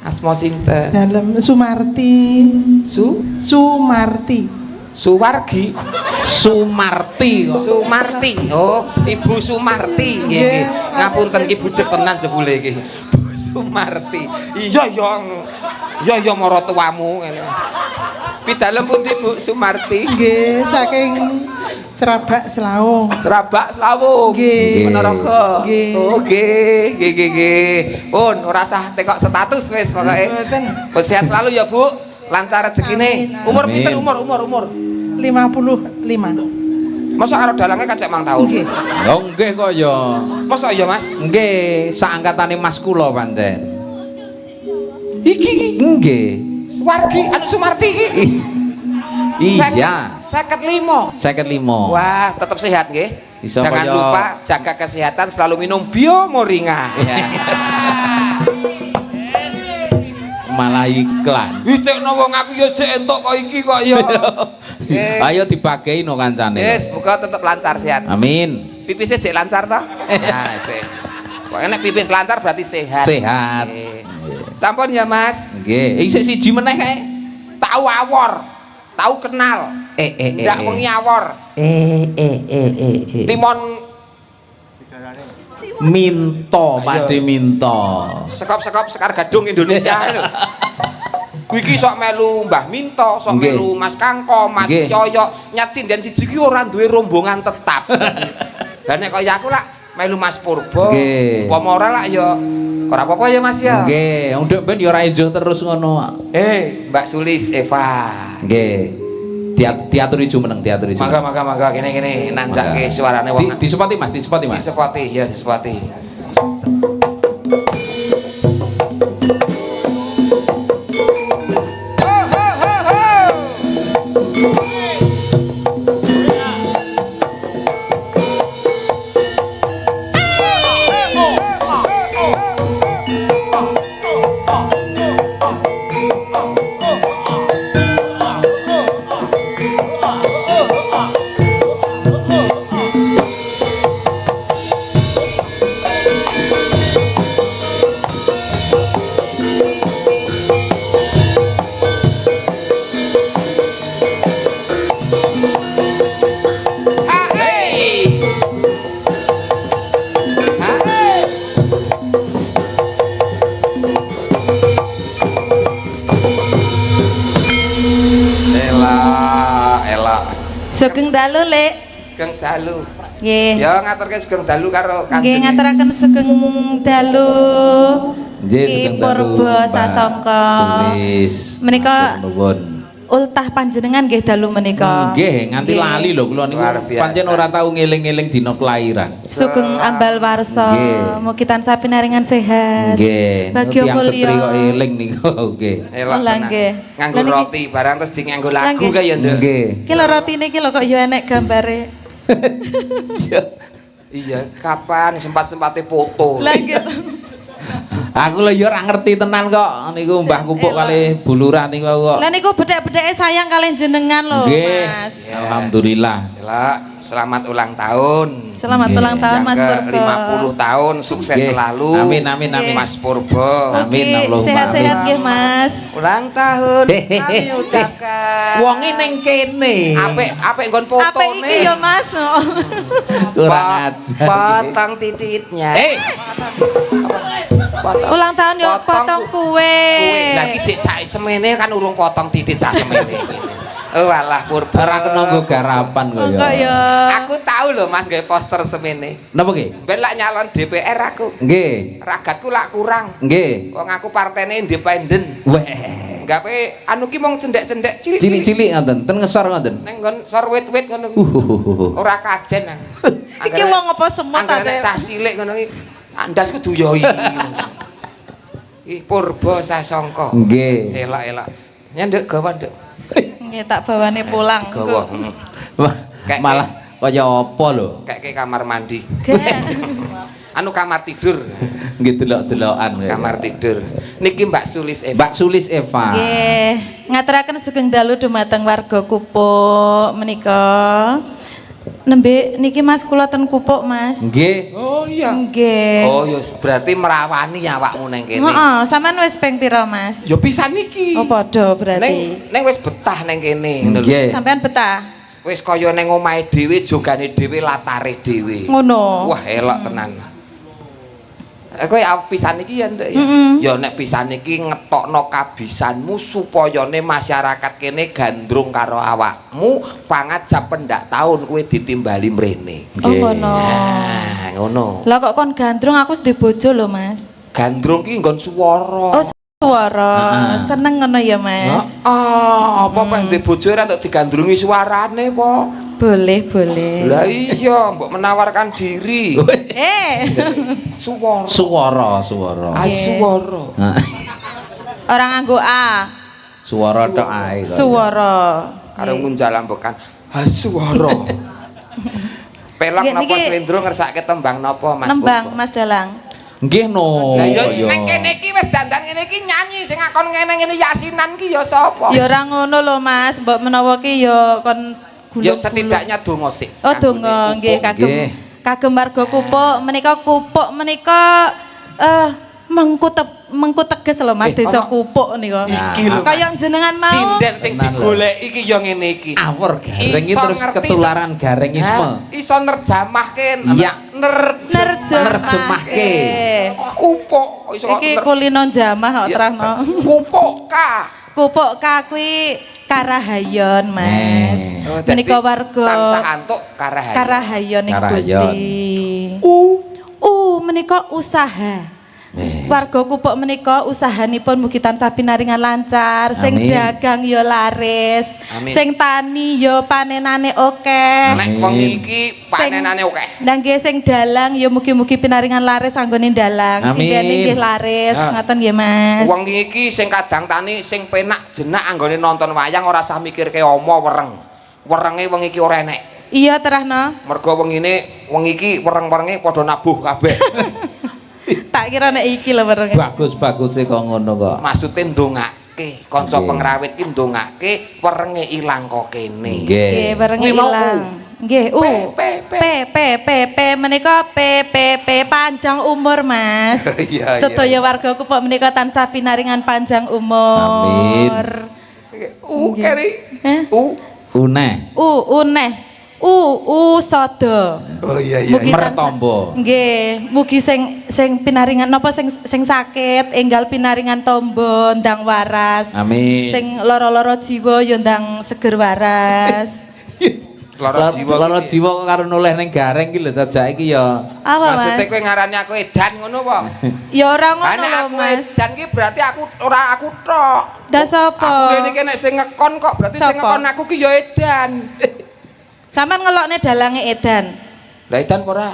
Speaker 2: Asma sinten?
Speaker 5: Dalem Sumarti. Sumarti.
Speaker 2: Suwargi.
Speaker 3: Sumarti kok.
Speaker 2: Sumarti. Oh, Ibu Sumarti. Nggih, nggih. Ngapunten iki budhek tenan jebule iki. Bu Sumarti. Iya maratuwamu ngene. Pidalem pundi Bu Sumarti?
Speaker 5: Nggih, saking Serabak Selaung.
Speaker 2: Serabak Selawung.
Speaker 5: Nggih.
Speaker 2: Ponorogo.
Speaker 5: Nggih.
Speaker 2: Oh, nggih. Pun ora usah tekok status wis pokoke.
Speaker 5: Mboten.
Speaker 2: Pun sehat selalu ya, Bu. Lancar rezekine.
Speaker 5: Amin,
Speaker 2: Umur
Speaker 3: amin.
Speaker 2: pinten umur?
Speaker 5: 55.
Speaker 2: Masa karo dalange kacek mang taun.
Speaker 5: Nggih.
Speaker 3: Lho nggih kok ya.
Speaker 2: Masa iya, Mas?
Speaker 3: Nggih, saangkatane Mas kula pancen.
Speaker 2: Iki
Speaker 3: Nggih.
Speaker 2: Wargi anu Sumarti iki.
Speaker 3: Iya.
Speaker 2: 55.
Speaker 3: 55.
Speaker 2: Wah, tetap sehat nggih.
Speaker 3: Iso
Speaker 2: Jangan
Speaker 3: kaya-
Speaker 2: lupa jaga kesehatan, selalu minum Biomoringa.
Speaker 3: Iya. Malah iklan.
Speaker 2: Ih, cekno wong aku ya jek entuk kok iki kok ya.
Speaker 3: Ayo dibagi no kancane.
Speaker 2: Yes, muga tetap lancar sehat.
Speaker 3: Amin.
Speaker 2: Pipisnya jek lancar toh? Nah, sih. Pokoknya nek pipis lancar berarti sehat.
Speaker 3: Sehat.
Speaker 2: Nggih. Sampun ya, Mas.
Speaker 3: Nggih, isih siji meneh kae.
Speaker 2: Tahu awor, tahu kenal. Ndak wengi awor. Timon
Speaker 3: Minto, Pakde minto.
Speaker 2: sekop-sekop Sekar Gadung Indonesia lho. Kuwi iki sok melu Mbah Minto, sok
Speaker 3: Nggih.
Speaker 2: melu Mas Kangko, Mas
Speaker 3: Nggih.
Speaker 2: Yoyo, nyat sinden siji ki ora duwe rombongan tetap. Lah nek kaya aku lak melu Mas Purbo,
Speaker 3: Nggih.
Speaker 2: upama ora lak ya ora apa-apa ya Mas ya.
Speaker 3: Nggih, ndek ben ya ora enjoh terus ngono.
Speaker 2: Mbak Sulis Eva.
Speaker 3: Nggih. Diaturi jumeneng, diaturi jumeneng.
Speaker 2: Mangga kene nanjake suarane wong.
Speaker 3: Disepati Mas, disepati Mas.
Speaker 2: Disepati, ya disepati.
Speaker 1: Sugeng dalu, Lek.
Speaker 2: Sugeng dalu.
Speaker 1: Nggih.
Speaker 2: Ya ngaturke sugeng dalu karo
Speaker 1: Nggih
Speaker 2: Kanjeng.
Speaker 1: ngaturaken sugeng dalu.
Speaker 3: Nggih, sugeng dalu.
Speaker 1: Purba
Speaker 3: Mbak
Speaker 1: Sasongko.
Speaker 3: Sulis.
Speaker 1: Menika
Speaker 3: nuwun.
Speaker 1: ultah panjenengan nggih dalu menika.
Speaker 3: Nggih, nganti
Speaker 1: Nggih.
Speaker 3: lali lho kula niku
Speaker 2: Luar biasa.
Speaker 3: pancen ora tau ngeling-eling dina kelahiran.
Speaker 1: Sugeng ambal warsa,
Speaker 3: Nggih.
Speaker 1: mugi tansah pinaringan sehat.
Speaker 3: Nggih,
Speaker 1: Bagyo
Speaker 3: tiyang
Speaker 1: mulya.
Speaker 3: setri kok eling niku. Nggih.
Speaker 2: Elok
Speaker 1: Lah,
Speaker 2: tenan.
Speaker 1: nggih.
Speaker 2: Nganggo
Speaker 1: Lah, niki-
Speaker 2: roti barang terus di nganggo
Speaker 1: Lah,
Speaker 2: lagu
Speaker 1: nggih.
Speaker 2: kaya nduk.
Speaker 3: Nggih.
Speaker 1: Iki lho rotine iki lho kok ya enek gambare.
Speaker 2: Iya, kapan sempat-sempate foto.
Speaker 1: Lah gitu.
Speaker 3: Aku lho ya ora ngerti tenan kok niku Mbah Kupuk kali buluran niku kok.
Speaker 1: Lah niku bedhek-bedheke sayang kalian jenengan lho,
Speaker 3: Nggih.
Speaker 1: Mas.
Speaker 3: Alhamdulillah.
Speaker 2: Elok, selamat ulang tahun.
Speaker 1: Selamat
Speaker 3: Nggih.
Speaker 1: ulang tahun
Speaker 2: Yang
Speaker 1: Mas
Speaker 2: ke
Speaker 1: Purbo.
Speaker 2: 50 tahun, sukses
Speaker 3: Nggih.
Speaker 2: selalu.
Speaker 3: Amin, amin, amin.
Speaker 2: Mas Purbo.
Speaker 3: Amin,
Speaker 1: Mugi
Speaker 3: Allahumma
Speaker 1: sehat-sehat
Speaker 3: amin.
Speaker 1: nggih, Mas.
Speaker 2: Ulang tahun
Speaker 3: Hehehe.
Speaker 2: kami ucapkan.
Speaker 3: Wonge ning kene.
Speaker 2: Apik nggon
Speaker 1: Apa
Speaker 2: fotone.
Speaker 1: iki ya, Mas?
Speaker 3: Kurang ajar.
Speaker 2: Potong titiknya. Potong.
Speaker 1: Ulang tahun yo potong kue.
Speaker 2: Lah iki jek cak semene kan urung potong titik cak semene. Oh alah Purbo.
Speaker 3: Ora kena nggo garapan kok
Speaker 1: Monggo
Speaker 3: ya.
Speaker 1: ya.
Speaker 2: Aku tahu lho Mas gawe poster semene.
Speaker 3: Napa nggih?
Speaker 2: Ben lak nyalon DPR aku.
Speaker 3: Nggih.
Speaker 2: Ragatku lak kurang.
Speaker 3: Nggih.
Speaker 2: Wong aku partene independen.
Speaker 3: Weh.
Speaker 2: Enggak kowe anu ki mung cendek-cendek cilik-cilik.
Speaker 3: Cilik-cilik ngoten, ten ngesor ngoten.
Speaker 2: Neng nggon sor wit-wit ngono kuwi. Ora kajen nang.
Speaker 1: Iki mau ngopo semut
Speaker 2: Anggere
Speaker 1: ade.
Speaker 2: cah cilik ngono iki andas ku duyoi. Ih purba sasangka.
Speaker 3: Nggih.
Speaker 2: Elak-elak. Nyandek gawan, Nduk.
Speaker 1: Nggih tak bawane pulang.
Speaker 2: Gawa.
Speaker 3: Wah, malah kaya apa lho?
Speaker 2: Kayak kamar mandi.
Speaker 1: Gak.
Speaker 2: Anu kamar tidur.
Speaker 3: Nggih delok-delokan.
Speaker 2: Kamar tidur. Niki Mbak Sulis Eva.
Speaker 3: Mbak Sulis Eva.
Speaker 1: Nggih, ngaturaken sugeng dalu dumateng warga Kupuk menika. Nembe niki Mas kula ten Kupuk, Mas.
Speaker 3: Nggih.
Speaker 2: Oh iya.
Speaker 1: Nggih.
Speaker 2: Oh ya berarti merawani awakmu neng kene.
Speaker 1: Heeh, sampean wis ping pira, Mas?
Speaker 2: Ya pisan niki.
Speaker 1: Oh, padha berarti.
Speaker 2: Neng wis betah neng kene ngono lho.
Speaker 3: Nggih.
Speaker 1: Sampean betah.
Speaker 2: Wis kaya neng omahe dhewe, jogane dhewe, latare dhewe.
Speaker 1: Ngono.
Speaker 2: Wah, elok tenan. Kowe pisan iki ya, Nduk ya. Ya nek pisan iki ngetokno kabisanmu supaya masyarakat kene gandrung karo awakmu, pangajap pendak taun kowe ditimbali mrene.
Speaker 1: Oh, ngono.
Speaker 2: Nah, ngono.
Speaker 1: Lah kok kon gandrung aku wis duwe bojo lho, Mas.
Speaker 2: Gandrung ki nggon swara.
Speaker 1: Oh, suara. Seneng ngono ya, Mas.
Speaker 2: Apa duwe bojo ora entuk digandrungi suarane po?
Speaker 1: Boleh, boleh.
Speaker 2: Lah iya, mbok menawarkan diri. Suwara.
Speaker 3: Suwara.
Speaker 2: Suwara.
Speaker 1: Orang nganggo A.
Speaker 3: Suwara tok ae.
Speaker 1: Suwara.
Speaker 2: Karo ngunjalambekan suwara. Pelak
Speaker 1: Nggih,
Speaker 2: napa
Speaker 1: niki-
Speaker 2: Slendro ngersake tembang napa Mas?
Speaker 1: Nembang
Speaker 2: Purba?
Speaker 1: Mas Dalang.
Speaker 3: Nggih no.
Speaker 2: Lah ya
Speaker 3: kaya.
Speaker 2: ning kene iki wis dandan ngene iki nyanyi sing ngakon ngene-ngene yasinan ki ya sapa?
Speaker 1: Ya ora ngono lho Mas, mbok menawa ki ya kon
Speaker 2: Ya
Speaker 1: gulung-gulung.
Speaker 2: setidaknya donga sik.
Speaker 1: Oh donga nggih
Speaker 3: Nggih.
Speaker 1: kagem warga Kupuk menika mengku teges lho Mas desa
Speaker 2: ana-
Speaker 1: Kupuk nika.
Speaker 2: Iki lho.
Speaker 1: Kaya jenengan mau.
Speaker 2: Sinden sing
Speaker 3: Tenan lho.
Speaker 2: digoleki iki ya ngene iki.
Speaker 3: Awur gareng iki
Speaker 2: Iso
Speaker 3: terus
Speaker 2: ngerti
Speaker 3: ketularan garengisme.
Speaker 2: Hah? Iso nerjamahke.
Speaker 3: Iya.
Speaker 1: Nerjemahke.
Speaker 2: Kupuk iso
Speaker 1: Iki kulino jamah kok terangno.
Speaker 2: Kupuk ka.
Speaker 1: Kupuk ka kuwi Karahayon Mas.
Speaker 2: Oh, dadi
Speaker 1: Menika warga
Speaker 2: tansah antuk karahayan.
Speaker 1: Karahayon ing
Speaker 3: Karahayon.
Speaker 1: Gusti. Menika usaha. Warga Kupuk menika usahanipun mugi tansah pinaringan lancar, sing
Speaker 3: Amin.
Speaker 1: dagang ya laris,
Speaker 2: Amin.
Speaker 1: sing tani ya panenane akeh.
Speaker 2: Nek wong iki panenane akeh.
Speaker 1: Dan nggih sing dalang ya mugi-mugi pinaringan laris anggone dalang,
Speaker 3: Amin.
Speaker 1: sindene nggih laris, ngoten nggih Mas.
Speaker 2: Wong iki sing kadang tani sing penak jenak anggone nonton wayang ora usah mikirke oma wereng. Werenge wong iki ora enek.
Speaker 1: Iya terahno.
Speaker 2: Mergo wong iki wereng-werenge padha nabuh kabeh.
Speaker 1: Tak kira nek iki lho bareng.
Speaker 3: Bagus-bagus kok ngono kok.
Speaker 2: Maksude ndongake, kanca
Speaker 3: Nggih.
Speaker 2: pengrawit ki ndongake werenge ilang kok kene.
Speaker 1: Nggih,
Speaker 3: Nggih.
Speaker 1: barenge
Speaker 2: Kuwi mau
Speaker 1: ilang. Nggih, P menika P panjang umur Mas.
Speaker 2: Iya, iya.
Speaker 1: Sedaya warga Kupuk menika tansah pinaringan panjang umur.
Speaker 2: Keri.
Speaker 1: Eh?
Speaker 3: Uneh.
Speaker 1: Uneh. Sodo.
Speaker 2: Oh iya iya.
Speaker 1: Mugi tansah-
Speaker 3: Mertombo.
Speaker 1: Nggih, mugi sing pinaringan napa sing sakit enggal pinaringan tombo ndang waras.
Speaker 3: Amin.
Speaker 1: Sing lara-lara jiwa ya ndang seger waras.
Speaker 2: Lara jiwa.
Speaker 3: Lara jiwa kok karo noleh ning gareng iki lho jajak iki ya.
Speaker 1: Apa
Speaker 2: Maksudnya
Speaker 1: Mas?
Speaker 2: kowe ngarani aku edan ngono apa?
Speaker 1: Ya ora ngono
Speaker 2: Nek
Speaker 1: lho
Speaker 2: aku
Speaker 1: Mas.
Speaker 2: edan ki berarti aku ora aku tok.
Speaker 1: Dah sapa?
Speaker 2: Aku rene iki nek sing ngekon kok berarti sing
Speaker 1: Sapa?
Speaker 2: ngekon aku ki ya edan.
Speaker 1: Sampeyan ngelokne dalange edan.
Speaker 2: Lah edan apa ora?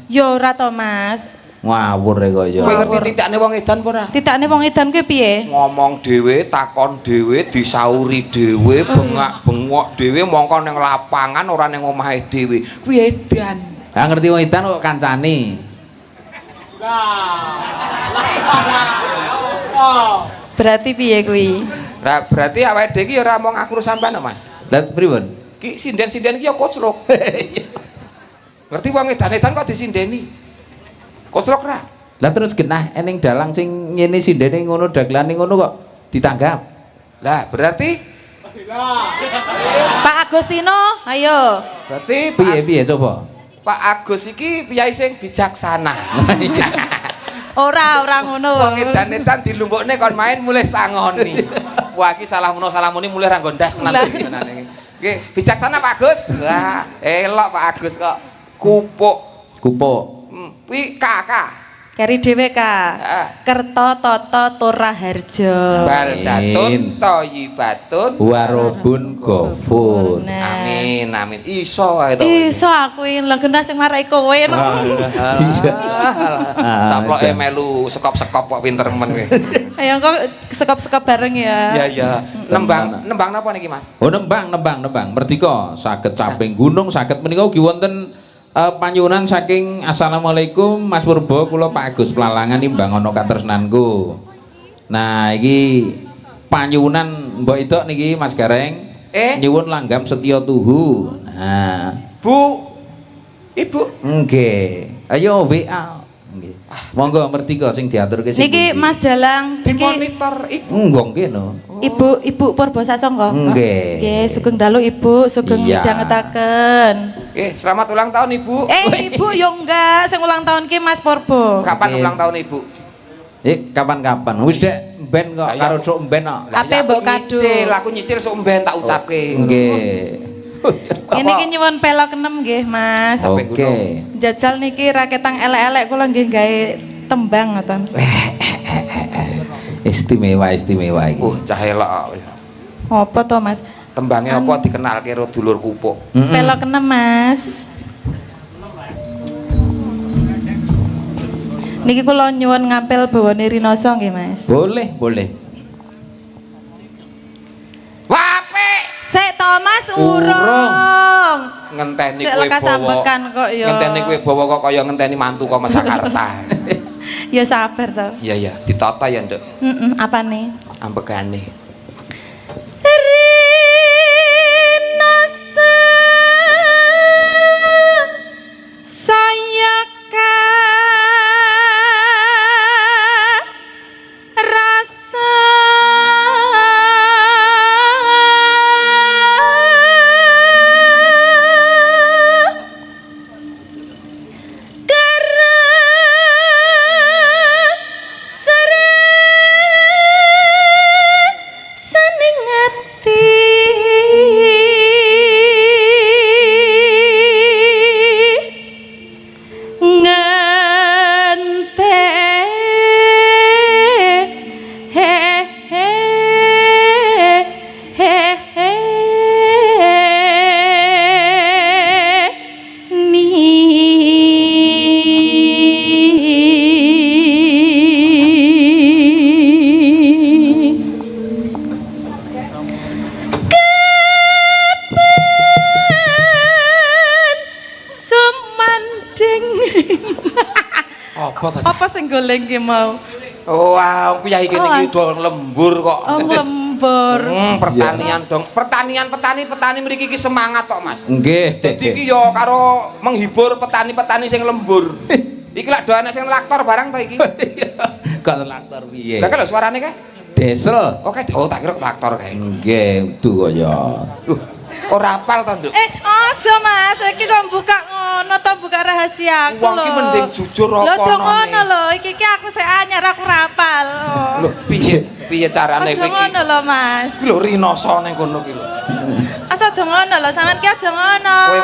Speaker 1: Ya ora to Mas.
Speaker 3: Ngawur kok ya.
Speaker 2: Kowe ngerti titikane wong edan apa ora?
Speaker 1: Titakne wong edan kuwi piye?
Speaker 2: Ngomong dhewe, takon dhewe, disauri dhewe, bengak-bengok dhewe mongko ning lapangan ora ning omahe dhewe. Kuwi edan.
Speaker 3: Lah ngerti wong edan kok kancane.
Speaker 1: Berarti piye kuwi?
Speaker 2: Lah berarti awake dhewe iki ora mung aku sampean kok, Mas.
Speaker 3: Lah pripun?
Speaker 2: Ki sinden-sinden ki ya koclok. Ngerti wong edan-edan kok disindeni. Koclok ra?
Speaker 3: Lah terus genah eneng dalang sing ngene sindene ngono dagelane ngono kok ditanggap.
Speaker 2: Lah berarti
Speaker 1: Pak Agustino, ayo.
Speaker 2: berarti
Speaker 3: Piye coba?
Speaker 2: Pak Agus iki piyai sing bijaksana.
Speaker 1: Ora ngono.
Speaker 2: Wong edan-edan dilumbukne kon main mulai sangoni. Wah iki salah muni mulai ra nggondas tenan
Speaker 1: Lah.
Speaker 2: iki tenan iki. Nggih, bijaksana Pak Agus. Wah, elok Pak Agus kok. Kupuk.
Speaker 3: Kupuk.
Speaker 2: Kuwi kakak.
Speaker 1: Keri dhewe ka.
Speaker 2: Ah.
Speaker 1: Kerto Toto Turaharja.
Speaker 2: Baldatun thayyibatun
Speaker 3: Warobun gofur.
Speaker 1: Nah.
Speaker 2: amin amin iso ae to
Speaker 1: Iso aku iki legenda sing marai kowe no.
Speaker 3: Iya.
Speaker 2: saploke melu sekop-sekop kok pinter men kowe
Speaker 1: Ayo kok sekop-sekop bareng ya.
Speaker 2: iya iya nembang napa niki Mas
Speaker 3: Oh nembang. Merdika saged caping gunung, saged menika ugi wonten panyuwunan saking Assalamualaikum Mas Purba, kula Pak Agus Plalangan nimbang ana katresnanku. Nah, iki panyuwunan Mbok Idok niki Mas Gareng. Nyuwun langgam setya tuhu. Nah,
Speaker 2: Bu Ibu
Speaker 3: nggih. Ayo WA. Nggih. Monggo merdika sing diaturke sing
Speaker 1: Niki
Speaker 3: pundi.
Speaker 1: Mas Dalang
Speaker 2: di
Speaker 1: niki
Speaker 2: monitor Ibu
Speaker 3: nggih no.
Speaker 1: Ibu Purba Sasongko.
Speaker 3: Nggih.
Speaker 1: Nggih, sugeng dalu Ibu, sugeng
Speaker 3: Iya.
Speaker 1: midhangetaken.
Speaker 2: selamat ulang tahun Ibu
Speaker 1: Ibu yo enggak, sing ulang tahun ki Mas Purba.
Speaker 2: kapan
Speaker 3: Oke.
Speaker 2: ulang tahun Ibu
Speaker 3: Kapan-kapan. Wis dek mben kok
Speaker 2: Lah, iya,
Speaker 3: karo
Speaker 2: kok.
Speaker 3: sok mben kok.
Speaker 2: Lah,
Speaker 1: Ape
Speaker 2: iya,
Speaker 1: mbok
Speaker 2: aku
Speaker 1: kado.
Speaker 2: nyicil, aku nyicil sok mben tak ucapke
Speaker 3: Nggih.
Speaker 1: Ini ki nyuwun pelok 6 nggih, Mas.
Speaker 2: Sampai
Speaker 3: Oke.
Speaker 1: Jajal niki raketang elek-elek kula nggih gawe tembang ngoten.
Speaker 3: Istimewa iki.
Speaker 2: cah elok
Speaker 1: Apa to, Mas?
Speaker 2: tembangnya apa dikenal karo dulur kupuk
Speaker 1: Pelok 6, Mas. Niki kula nyuwun ngampil bawane Rinoso nggih, Mas.
Speaker 3: Boleh.
Speaker 2: wape
Speaker 1: Sik to, Mas,
Speaker 3: Urung.
Speaker 1: urung.
Speaker 2: ngenteni
Speaker 1: Sik
Speaker 2: kowe
Speaker 1: lekas sambekan kok ya.
Speaker 2: ngenteni kowe bawa kok kaya ngenteni mantu kok Jakarta
Speaker 1: Ya sabar to.
Speaker 2: iya iya ditata ya Nduk
Speaker 1: Apa nih?
Speaker 2: ambegane
Speaker 1: Rinoso saya rasa saning ati ngante he he he he ni sumanding
Speaker 2: apa to
Speaker 1: apa sing goleng ki mau
Speaker 2: wow piye iki niki
Speaker 1: Oh,
Speaker 2: do lembur kok
Speaker 1: lembur
Speaker 2: pertanian dong petani mriki iki semangat kok Mas
Speaker 3: Nggih.
Speaker 2: dadi iki yo karo menghibur petani-petani sing lembur iki lak do ana sing traktor barang to iki
Speaker 3: Kok traktor piye?
Speaker 2: lha lho suarane kae
Speaker 3: Desel.
Speaker 2: oke tak kira traktor kae
Speaker 3: Nggih, udu kaya.
Speaker 2: ora apal to Nduk
Speaker 1: aja Mas iki kok buka ngono to buka rahasia aku
Speaker 2: wong iki mending jujur
Speaker 1: lho
Speaker 2: apa
Speaker 1: aja ngono lho iki aku sik anyar aku rapal
Speaker 2: lho piye carane
Speaker 1: aja ngono lho Mas
Speaker 2: iki lho Rinoso ning kono ki lho
Speaker 1: asa aja ngono lho sampean ki aja ngono
Speaker 2: kowe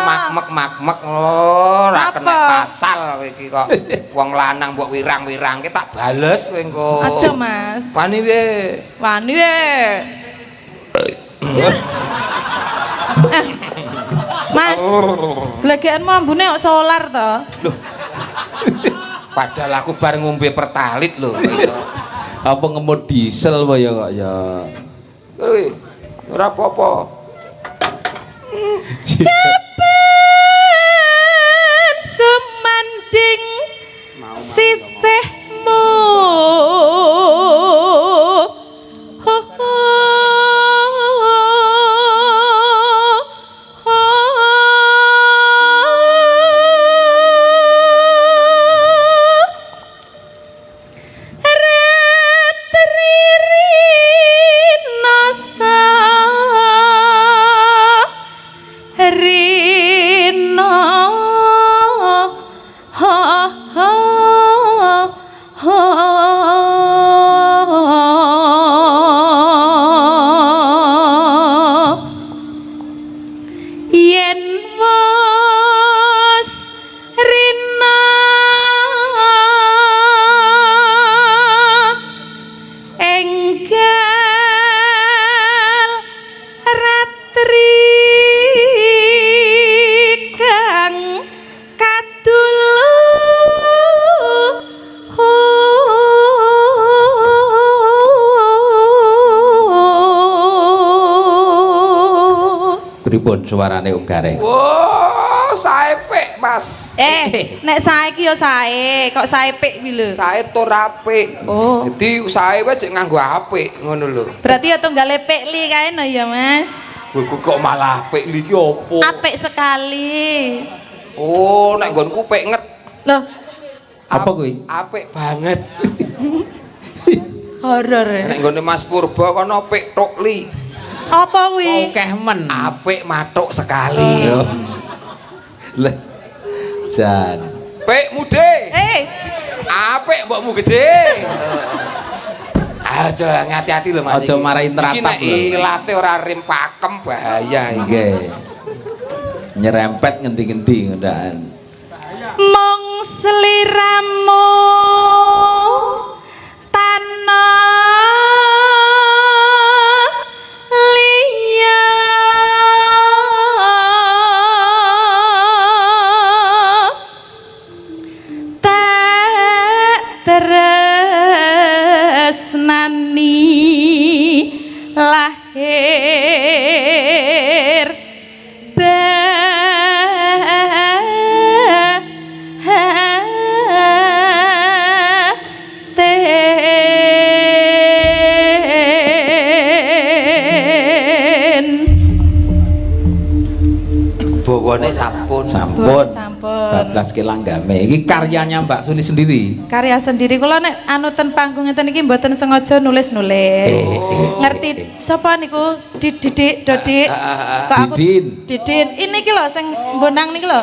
Speaker 2: makmek ora
Speaker 1: Apa?
Speaker 2: kena pasal kowe iki kok wong lanang mbok wirang-wirangke tak bales kowe engko
Speaker 1: aja Mas
Speaker 2: wani piye
Speaker 1: wani we Mas, glegekanmu ambune kok solar to?
Speaker 2: Loh. Padahal aku bar ngombe pertalit lho kok iso.
Speaker 3: Apa ngemut diesel wae kok ya.
Speaker 2: Kowe ora apa-apa.
Speaker 1: Kapan semanding sisihmu Rino ha ha
Speaker 3: Pripun suarane Om Gareng?
Speaker 2: Wah, saepek, Mas.
Speaker 1: Nek saiki ya sae, kok saepik kuwi lho.
Speaker 2: Sae tur apik.
Speaker 1: Oh.
Speaker 2: Dadi sae wae jek nganggo apik ngono lho.
Speaker 1: Berarti ya tunggale pikli kae no ya, Mas.
Speaker 2: Kok malah apik iki opo?
Speaker 1: Apik sekali.
Speaker 2: Oh, nek nggonku penget.
Speaker 1: Loh,
Speaker 3: Apa kuwi?
Speaker 2: Apik banget.
Speaker 1: horor.
Speaker 2: Nek nggone Mas Purba kono apik tok li.
Speaker 1: Apa kuwi?
Speaker 3: Akeh men.
Speaker 2: Apik matuk sekali.
Speaker 3: Yo. Lah. Jan.
Speaker 2: Pik mude. Apik mbokmu gede. Aja ngati-ati lho Mas.
Speaker 3: Aja marahi neratap
Speaker 2: Iki nek
Speaker 3: lho.
Speaker 2: ilate ora rim pakem bahaya iki.
Speaker 3: Nggih. Nyerempet ngendi-ngendi ngendakan.
Speaker 1: Mong sliramu tanah liya tak tresnani lahir
Speaker 2: Bawane sampun.
Speaker 3: Sampun.
Speaker 1: Sampun.
Speaker 3: Bablas Kelanggame. Iki karyanya Mbak Suli sendiri.
Speaker 1: Karya sendiri kula nek anu ten panggung ngeten iki mboten sengaja nulis-nulis. Ngerti sapa niku? Didik, Dodik. Kok
Speaker 3: Didin.
Speaker 1: Didin. Ini iki lho sing mbonang niki lho.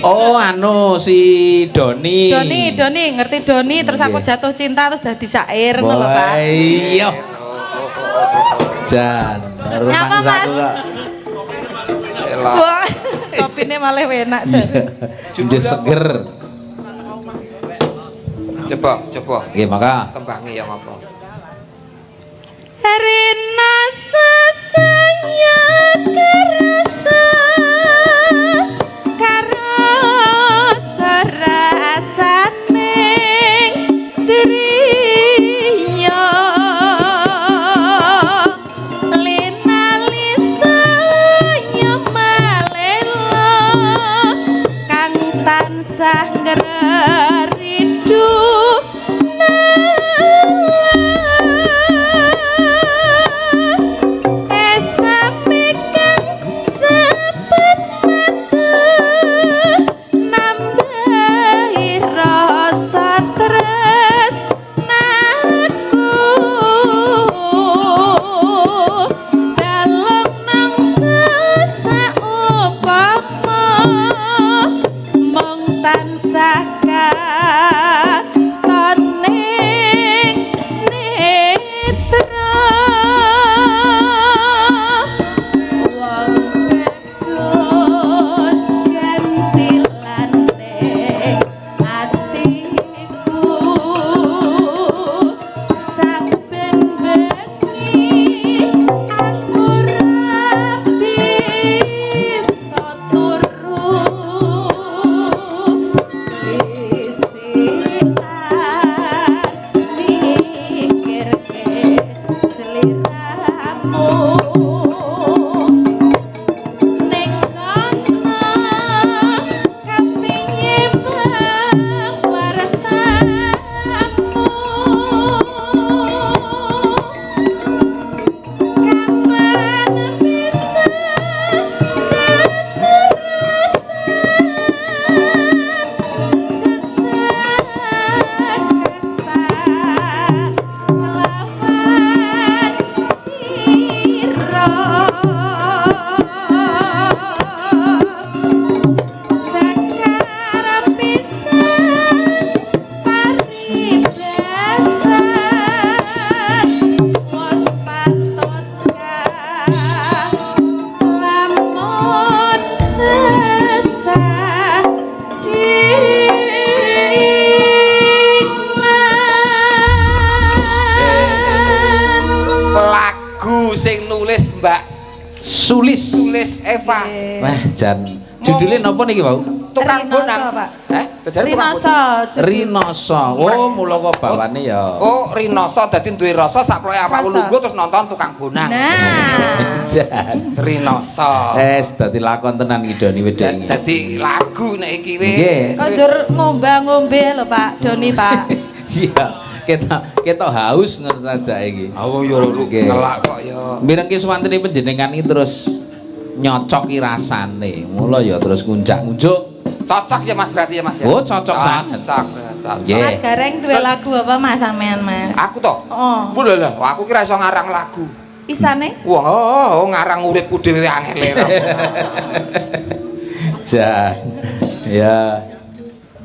Speaker 3: Oh, anu si Doni.
Speaker 1: Doni, ngerti Doni terus aku
Speaker 3: Nggih.
Speaker 1: jatuh cinta terus dadi syair ngono lho, Pak.
Speaker 3: Iya. Jan,
Speaker 1: Nyapa,
Speaker 3: rumangsa
Speaker 1: Mas?
Speaker 3: kula.
Speaker 2: Elah.
Speaker 1: Wah, kopine malah enak jan.
Speaker 3: Jujur seger.
Speaker 2: Coba.
Speaker 3: Nggih, maka
Speaker 2: Tembangi yang apa?
Speaker 1: Rina sesaya kerasa karasa rasaning diriya linalisa malela kang tansah ngreridu
Speaker 3: Sulis.
Speaker 2: Eva.
Speaker 3: Wah, Jan. Judulnya napa niki, Pak?
Speaker 2: Tukang
Speaker 1: Rina
Speaker 2: bonang.
Speaker 1: apa, Pak?
Speaker 2: Hah? Jare tukang
Speaker 1: Rinoso. judul.
Speaker 3: Rinoso. Oh, mula kok bawane ya.
Speaker 2: Oh, Rinoso dadi duwe rasa sakploke awakmu
Speaker 1: Rasa.
Speaker 2: lungguh terus nonton tukang bonang.
Speaker 1: Nah.
Speaker 3: Jan.
Speaker 2: Rinoso.
Speaker 3: Dadi lakon tenan iki Doni Wedeng.
Speaker 2: Dadi lagu nek iki wis.
Speaker 3: Nggih.
Speaker 1: Konjur ngombe lho Pak Doni Pak.
Speaker 3: Iya, kita haus ngono saja iki.
Speaker 2: Oh ya
Speaker 3: Nggih.
Speaker 2: ngelak kok ya.
Speaker 3: Mirengke swantene panjenengan iki terus nyocoki rasane. Mula ya terus ngunjak-ngunjuk.
Speaker 2: Cocok ya Mas berarti ya Mas ya.
Speaker 3: Oh, cocok sangat.
Speaker 2: Cocok.
Speaker 3: Nggih.
Speaker 1: Mas Gareng duwe lagu apa Mas sampean Mas?
Speaker 2: Aku toh.
Speaker 1: Oh.
Speaker 2: Lho lah, aku kira iso ngarang lagu.
Speaker 1: Isane?
Speaker 2: Wah, ngarang uripku dhewe angel.
Speaker 3: Ya.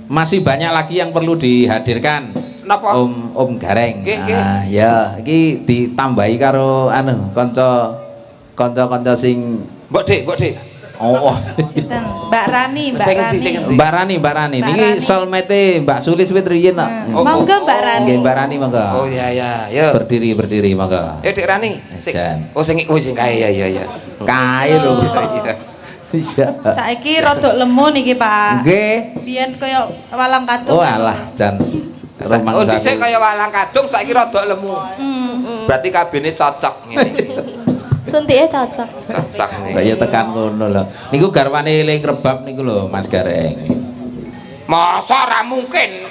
Speaker 3: Masih banyak lagi yang perlu dihadirkan.
Speaker 2: Napa?
Speaker 3: Om Gareng.
Speaker 2: Nggih, nggih.
Speaker 3: Ya, iki ditambahi karo kanca-kanca sing
Speaker 2: Mbok Dik.
Speaker 3: oh.
Speaker 1: Cinten. Mbak Rani.
Speaker 2: Sing endi?
Speaker 3: Mbak Rani.
Speaker 1: Mbak
Speaker 3: Niki
Speaker 1: Rani.
Speaker 3: soulmate Mbak Sulis wit riyen kok.
Speaker 2: Oh,
Speaker 1: Monggo Mbak Rani.
Speaker 3: Nggih, Mbak Rani monggo.
Speaker 2: Oh iya ya. Yo.
Speaker 3: Berdiri monggo.
Speaker 2: Dik Rani.
Speaker 3: Jan.
Speaker 2: Sing kae ya.
Speaker 3: Kae lho.
Speaker 2: Iya.
Speaker 3: Siap.
Speaker 1: Saiki rodok lemu niki Pak.
Speaker 3: Nggih.
Speaker 1: Biyen kaya walang katung.
Speaker 3: Oh alah, Jan.
Speaker 2: Oh dhisik kaya walang kadung saiki rada lemu. Berarti kabine cocok ngene.
Speaker 4: Suntike cocok.
Speaker 2: Cocok
Speaker 3: Kok ya tekan ngono lho. Niku garwane eling rebab niku lho, Mas Gareng.
Speaker 2: Masa ora mungkin.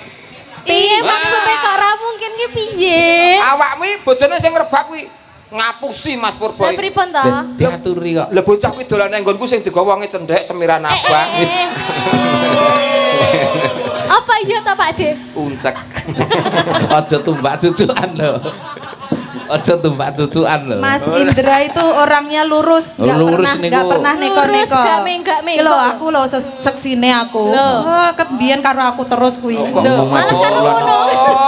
Speaker 4: Piye maksudnya kok ora mungkin ki piye?
Speaker 2: Awakmu iki bojone sing rebab kuwi ngapusi Mas Purba.
Speaker 4: Lah pripun to?
Speaker 3: Diaturi kok.
Speaker 2: Lah bocah kuwi dolan nang nggonku sing digawa wonge cendhek semiran abang.
Speaker 4: Apa iya to Pak De?
Speaker 2: Uncek.
Speaker 3: Aja tumbak cucukan lho. Aja tumbak cucukan lho.
Speaker 1: Mas Indra itu orangnya lurus,
Speaker 3: Lurus
Speaker 1: nggak
Speaker 3: niku.
Speaker 1: pernah
Speaker 4: Lurus,
Speaker 1: neko-neko.
Speaker 4: gak menggak-menggok.
Speaker 1: Lho, aku lho seksine aku.
Speaker 4: Lho.
Speaker 1: Oh, ket biyen karo aku terus kuwi.
Speaker 2: Kok
Speaker 4: Lho,
Speaker 3: ngomong
Speaker 4: malah
Speaker 3: aja
Speaker 4: karo
Speaker 3: kulon.
Speaker 4: kono.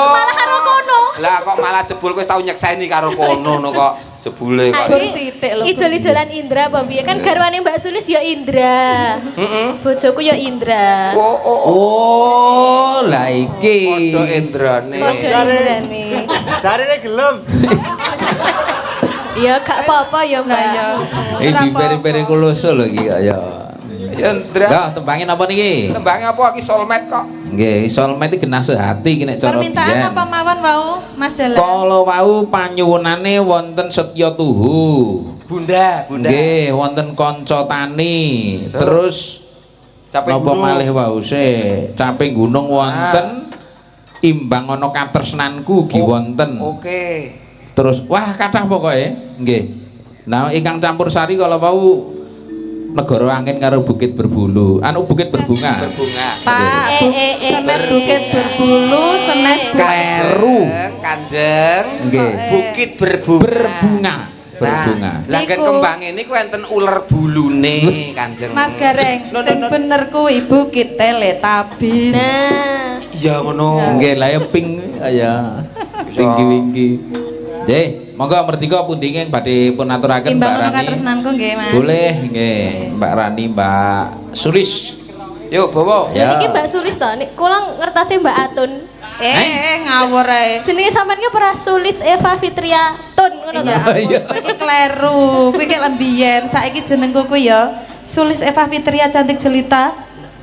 Speaker 4: Malah karo kono.
Speaker 2: Lah kok malah jebul kowe tau nyekseni karo kono no kok jebule kok.
Speaker 1: Gur sithik lho.
Speaker 4: Ijol-ijolan Indra apa piye? Kan garwane Mbak Sulis ya Indra.
Speaker 2: Heeh.
Speaker 4: Bojoku ya Indra.
Speaker 3: Oh, lah iki.
Speaker 2: Padha endrane.
Speaker 4: Padha Indrane.
Speaker 5: Jarine gelem.
Speaker 4: Ya gak apa-apa ya Mbak.
Speaker 1: Lah ya.
Speaker 3: Iki peri-peri kuloso lho iki kok ya.
Speaker 2: Ya Ndra.
Speaker 3: Ya, tembangin apa niki?
Speaker 2: Tembange apa iki soulmate kok?
Speaker 3: Nggih, soulmate iki genah sehati iki nek cara
Speaker 1: Permintaan
Speaker 3: biyen.
Speaker 1: apa mawon wau, Mas Dalan?
Speaker 3: Kala wau panyuwunane wonten Setya Tuhu.
Speaker 2: Bunda.
Speaker 3: Nggih, wonten Kanca Tani. Terus
Speaker 2: Capek
Speaker 3: napa
Speaker 2: gunung.
Speaker 3: malih wau sik? Caping gunung wonten. Imbang ana katresnanku ugi wonten.
Speaker 2: Oke.
Speaker 3: Terus wah kathah pokoke. Nggih. Nah, ingkang campur sari kala wau Negara Angin karo Bukit Berbulu. Anu Bukit Berbunga.
Speaker 2: Berbunga.
Speaker 1: Pak, senes bukit berbulu, senes
Speaker 3: Kleru.
Speaker 2: Kanjeng.
Speaker 3: Nggih.
Speaker 2: Bukit berbunga.
Speaker 3: Berbunga. Berbunga.
Speaker 2: Lah kan
Speaker 1: Niku.
Speaker 2: kembang ini ku enten uler bulune, Kanjeng.
Speaker 1: Mas Gareng,
Speaker 2: No, no,
Speaker 1: sing
Speaker 2: no.
Speaker 1: bener kuwi bukit Teletabis.
Speaker 4: Nah,
Speaker 2: Iya ngono.
Speaker 3: Nggih, lah ya ping ya. Tinggi-tinggi. Nggih, monggo merdeka pundi ing badhe pun aturaken Mbak
Speaker 1: Timbang ono
Speaker 3: Rani.
Speaker 1: katresnanku nggih, Mas.
Speaker 3: Boleh, nggih. Mbak Rani, Mbak Sulis.
Speaker 2: Yuk, bawa.
Speaker 3: Ya.
Speaker 4: niki Mbak Sulis to. Nek kula ngertase Mbak Atun.
Speaker 1: Ngawur ae.
Speaker 4: Jenenge sampean ki ora Sulis Eva Fitria Tun ngono to.
Speaker 1: Ya ampun, kowe iki kleru. Kowe iki lembiyen. Saiki jenengku kuwi ya Sulis Eva Fitria Cantik Jelita.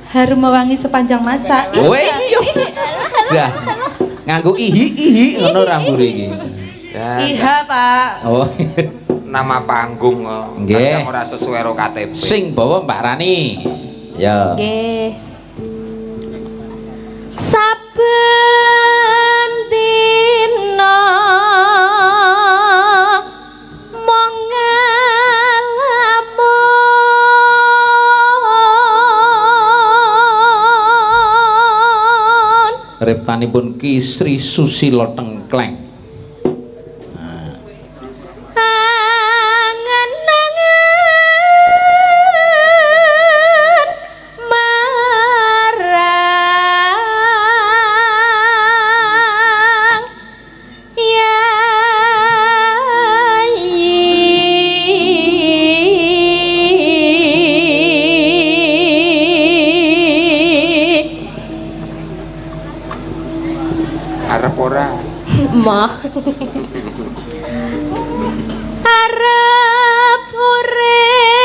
Speaker 1: Harum mewangi sepanjang masa.
Speaker 3: Weh, iya. Nganggo ihi ngono rambure iki.
Speaker 2: Ya,
Speaker 1: Iha, Pak.
Speaker 3: Oh.
Speaker 2: nama panggung kok.
Speaker 3: Nggih.
Speaker 2: Kadang ora sesuai karo KTP.
Speaker 3: Sing bawa Mbak Rani. Ya.
Speaker 4: Nggih. Saben dina mong ngalamun
Speaker 3: Reptanipun Ki Sri Susilo Tengkleng.
Speaker 4: angen-angen marang yayi
Speaker 2: Arep ora.
Speaker 4: mah arep urip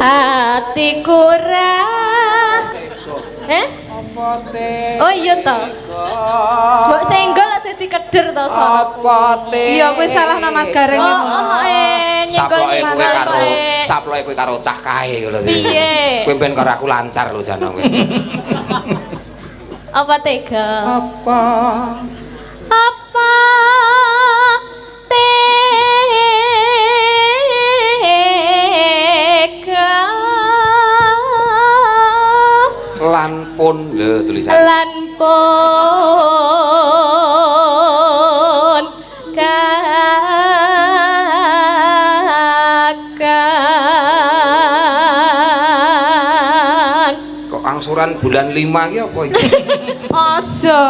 Speaker 4: Hatiku ra. Oh iya toh. Mbok senggol lak dadi keder to sono.
Speaker 1: Iya kowe salah nama Mas Gareng.
Speaker 4: Nyenggol
Speaker 2: Saploke kowe karo cah kae lho.
Speaker 4: Piye?
Speaker 2: Kowe ben karo aku lancar lho jane kowe.
Speaker 4: Apa tega?
Speaker 2: Apa
Speaker 4: tega?
Speaker 2: Lan pun lho tulisan.
Speaker 4: Lan pun kakang.
Speaker 2: Kok angsuran bulan 5 ki apa iki?
Speaker 1: Aja,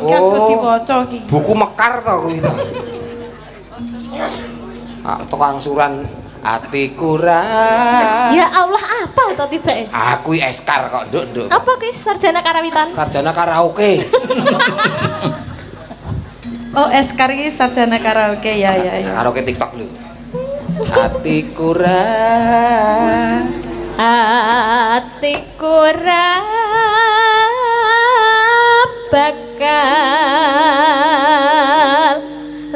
Speaker 1: ki aja diwaca ki.
Speaker 2: Buku Mekar to kuwi to. Tok angsuran atiku ra.
Speaker 4: Ya Allah, apa to tibake?
Speaker 2: Aku eskar kok, Nduk.
Speaker 4: Apa kuwi sarjana karawitan?
Speaker 2: Sarjana karaoke.
Speaker 1: Oh, Eskar iki sarjana karaoke ya.
Speaker 2: Karaoke TikTok lho. Atiku ra.
Speaker 4: Atiku ra bakal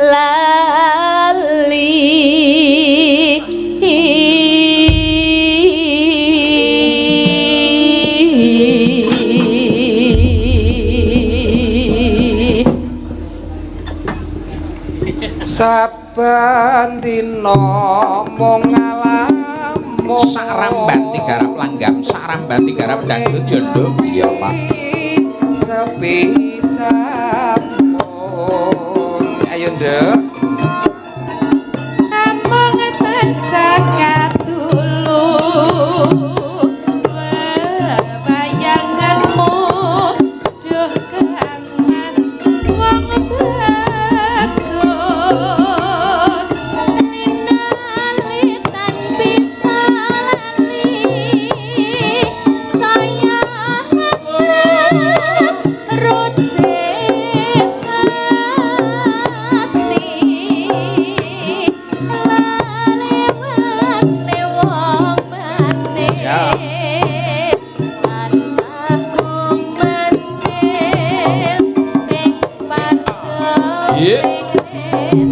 Speaker 4: lali.
Speaker 2: Saben dina mung ngalamu
Speaker 3: Saramban tigarap langgam, saramban tigarap dangdut ya Nduk. Iya, Pak.
Speaker 2: Sepi sampun. Ayo Nduk.
Speaker 1: Among tansah katulung bayanganmu duh Kang Mas wong bagus
Speaker 4: Linalitan bisa lali saya rucet hati lalewate wong manis tansah kumanggil ing
Speaker 3: Iya.
Speaker 4: panggung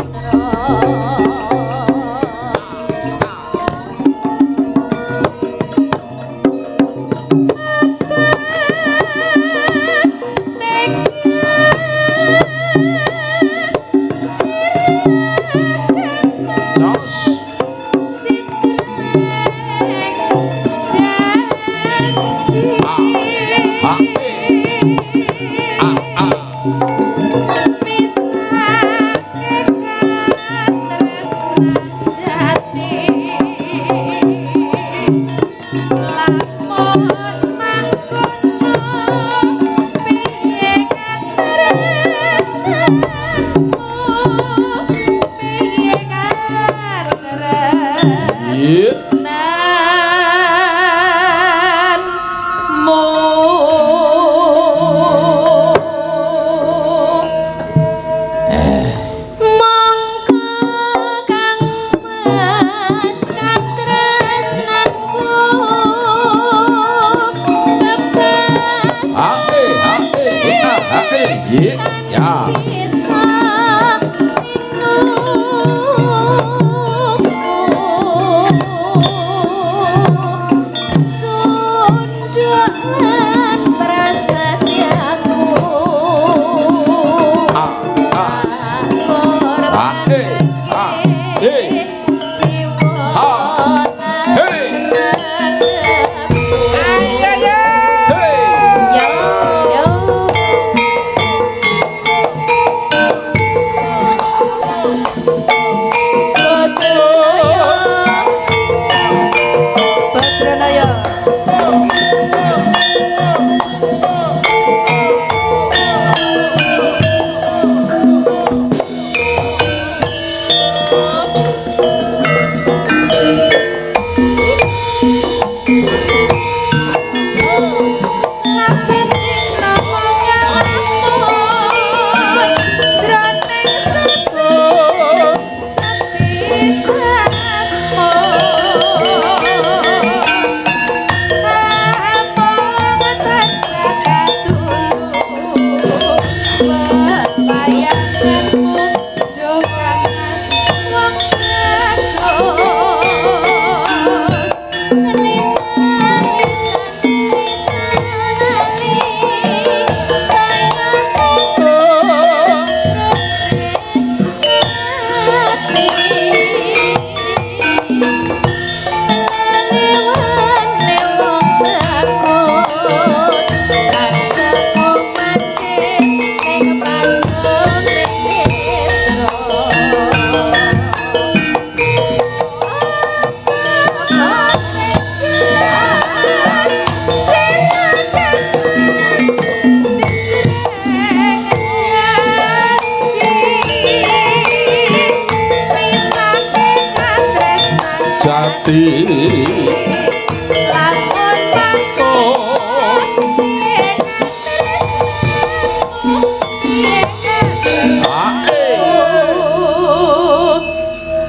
Speaker 3: Jos. Iya.
Speaker 4: mongko kang mas katresnanku bebas
Speaker 3: Iya. Ya.
Speaker 4: bisa
Speaker 3: ati
Speaker 1: lamun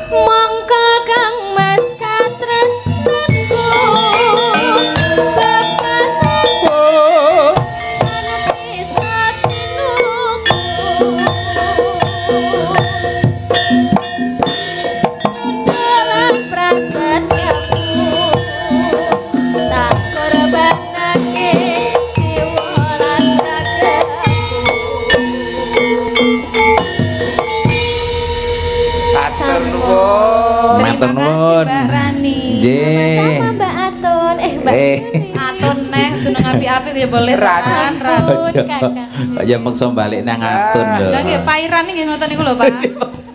Speaker 4: mongko Kang Mas katresnanku bebasanku bisa tinuku dalam prasetyaku tak korbanake jiwa lan ragaku.
Speaker 2: Matur nuwun.
Speaker 3: Matur nuwun.
Speaker 1: Mbak Rani.
Speaker 3: Nggih.
Speaker 4: Sama Mbak Atun, Mbak
Speaker 1: Atun neh jeneng apik-apik ya boleh
Speaker 2: Rani.
Speaker 1: Ran.
Speaker 4: Atun, Kakak.
Speaker 3: Aja maksa balik nang atun lho.
Speaker 1: Lah nggih Pairan iki ngoten niku lho, Pak.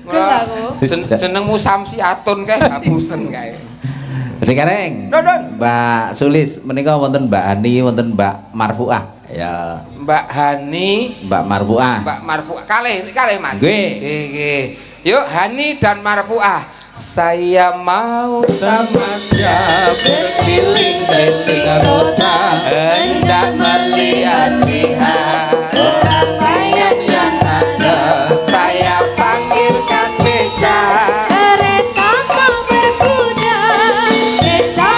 Speaker 1: Gel aku.
Speaker 2: Jenengmu Samsi Atun kae ngapusen kae.
Speaker 3: Kareng.
Speaker 2: Dodon.
Speaker 3: Mbak Sulis menika wonten Mbak Ani, wonten Mbak Marfuah. Ya,
Speaker 2: Mbak Hani,
Speaker 3: Mbak Marfuah.
Speaker 2: Mbak Marfuah. Kalih Mas.
Speaker 3: Nggih.
Speaker 2: Nggih. Yuk Hani dan Marfuah. Saya mau tamasya berkeliling-keliling kota, hendak melihat-lihat orang lain yang ada. Saya panggilkan beca.
Speaker 1: Kereta mau berkuda, beca,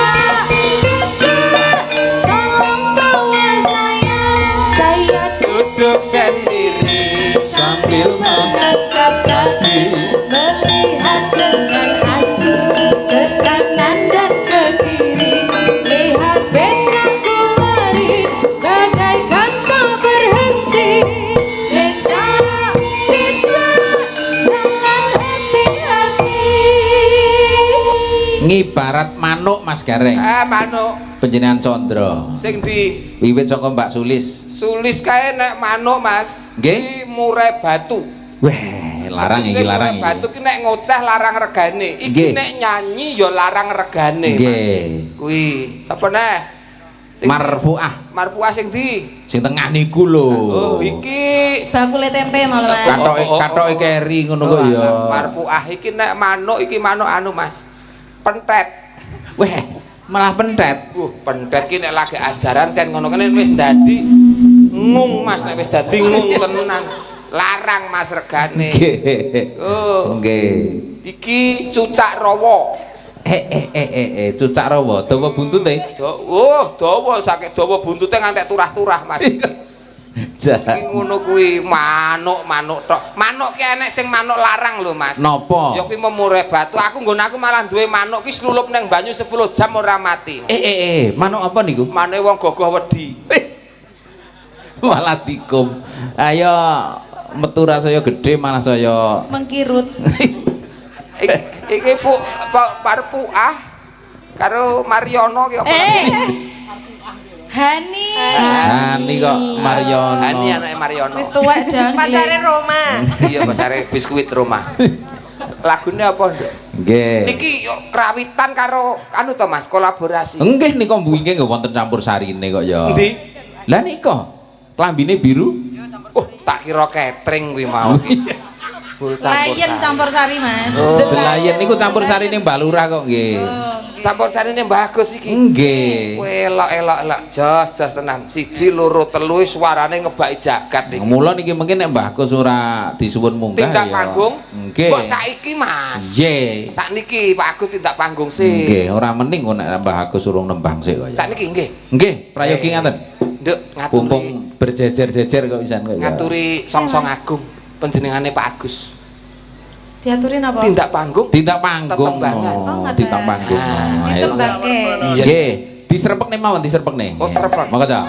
Speaker 1: tolong bawa saya
Speaker 2: Duduk sendiri sambil
Speaker 1: mengangkat kaki, melihat dengan asik ke kanan dan ke kiri, lihat becaku lari bagaikan tak berhenti. Beca, jalan hati-hati.
Speaker 3: Ngibarat manuk Mas Gareng.
Speaker 2: manuk
Speaker 3: Panjenengan Condro.
Speaker 2: sing di
Speaker 3: Wiwit saka Mbak Sulis.
Speaker 2: Sulis kae nek manuk Mas.
Speaker 3: Nggih.
Speaker 2: Iki murai batu.
Speaker 3: Weh, larang iki
Speaker 2: Maksudnya
Speaker 3: larang
Speaker 2: murai batu
Speaker 3: iki.
Speaker 2: ki nek ngoceh larang regane. Iki
Speaker 3: Nggih.
Speaker 2: nek nyanyi ya larang regane. Mas.
Speaker 3: Nggih.
Speaker 2: Kuwi sapa neh?
Speaker 3: Marfuah.
Speaker 2: Marfuah sing di.
Speaker 3: Sing tengah niku lho.
Speaker 2: Oh, iki
Speaker 1: Bakule tempe malah Mas.
Speaker 3: Katoke keri ngono kok ya.
Speaker 2: Marfuah iki nek manuk iki manuk anu Mas. Pentet.
Speaker 3: Weh, malah pentet.
Speaker 2: Pentet ki nek lagi ajaran cen ngono kene wis dadi ngung Mas, nek wis dadi ngung tenan. Larang Mas regane.
Speaker 3: Nggih.
Speaker 2: Oh,
Speaker 3: Nggih.
Speaker 2: iki cucak rawa.
Speaker 3: Cucak rawa, dawa buntute.
Speaker 2: Dawa saking dawa buntute ngantek turah-turah Mas. Iki ngono kuwi manuk tok. Manuk ki enek sing manuk larang lho Mas.
Speaker 3: Napa?
Speaker 2: Ya kuwi memure batu. Aku nggon aku malah duwe manuk ki slulup ning banyu 10 jam ora mati.
Speaker 3: Manuk apa niku?
Speaker 2: Mane wong gagah wedi.
Speaker 3: Malah tikum. Ayo metu rasaya gedhe malah saya
Speaker 1: Mengkirut.
Speaker 2: Iki Parpuah karo Mariono ki apa?
Speaker 1: Hani.
Speaker 3: Hani kok Mariono.
Speaker 2: Hani anake Mariono.
Speaker 1: Wis tuwek jang.
Speaker 4: Pacare Roma.
Speaker 2: Iya pasare biskuit Roma. Lagune apa, Nduk?
Speaker 3: Nggih.
Speaker 2: Niki yo krawitan karo anu to Mas, kolaborasi.
Speaker 3: Nggih nika mbuh nggih wonten campur sarine kok ya.
Speaker 2: Endi?
Speaker 3: Lah nika klambine biru.
Speaker 2: Tak kira catering kuwi mau. Bul
Speaker 1: Layen campur sari Mas.
Speaker 3: Delayen niku campur sarine Mbak Lurah kok nggih.
Speaker 2: Campur sarine bagus iki.
Speaker 3: Nggih.
Speaker 2: Elok jos tenan. 1 2 3 suarane ngebaki jagat iki.
Speaker 3: Mula niki mungkin nek Mbah Kus ora disuwun munggah
Speaker 2: Tindak
Speaker 3: ya.
Speaker 2: panggung.
Speaker 3: Nggih.
Speaker 2: Kok saiki Mas?
Speaker 3: Nggih.
Speaker 2: Sakniki Pak Agus tindak panggung sih.
Speaker 3: Nggih, ora mening kok nek Mbah Agus urung nembang sik kok ya.
Speaker 2: Sakniki nggih.
Speaker 3: Nggih, prayogi ngaten.
Speaker 2: Nduk ngaturi.
Speaker 3: Pumpung berjejer-jejer kok pisan kok ya.
Speaker 2: Ngaturi song-song agung panjenengane Pak Agus.
Speaker 1: Diaturin apa?
Speaker 2: Tindak panggung.
Speaker 3: Tindak panggung.
Speaker 2: Tetembangan.
Speaker 1: Oh, ngaten.
Speaker 3: Tindak panggung.
Speaker 2: Ah,
Speaker 3: Ayo.
Speaker 1: Ditembangke.
Speaker 2: Iya.
Speaker 3: Nggih, diserpekne mawon diserpekne.
Speaker 2: Oh, serpek.
Speaker 3: Monggo ta.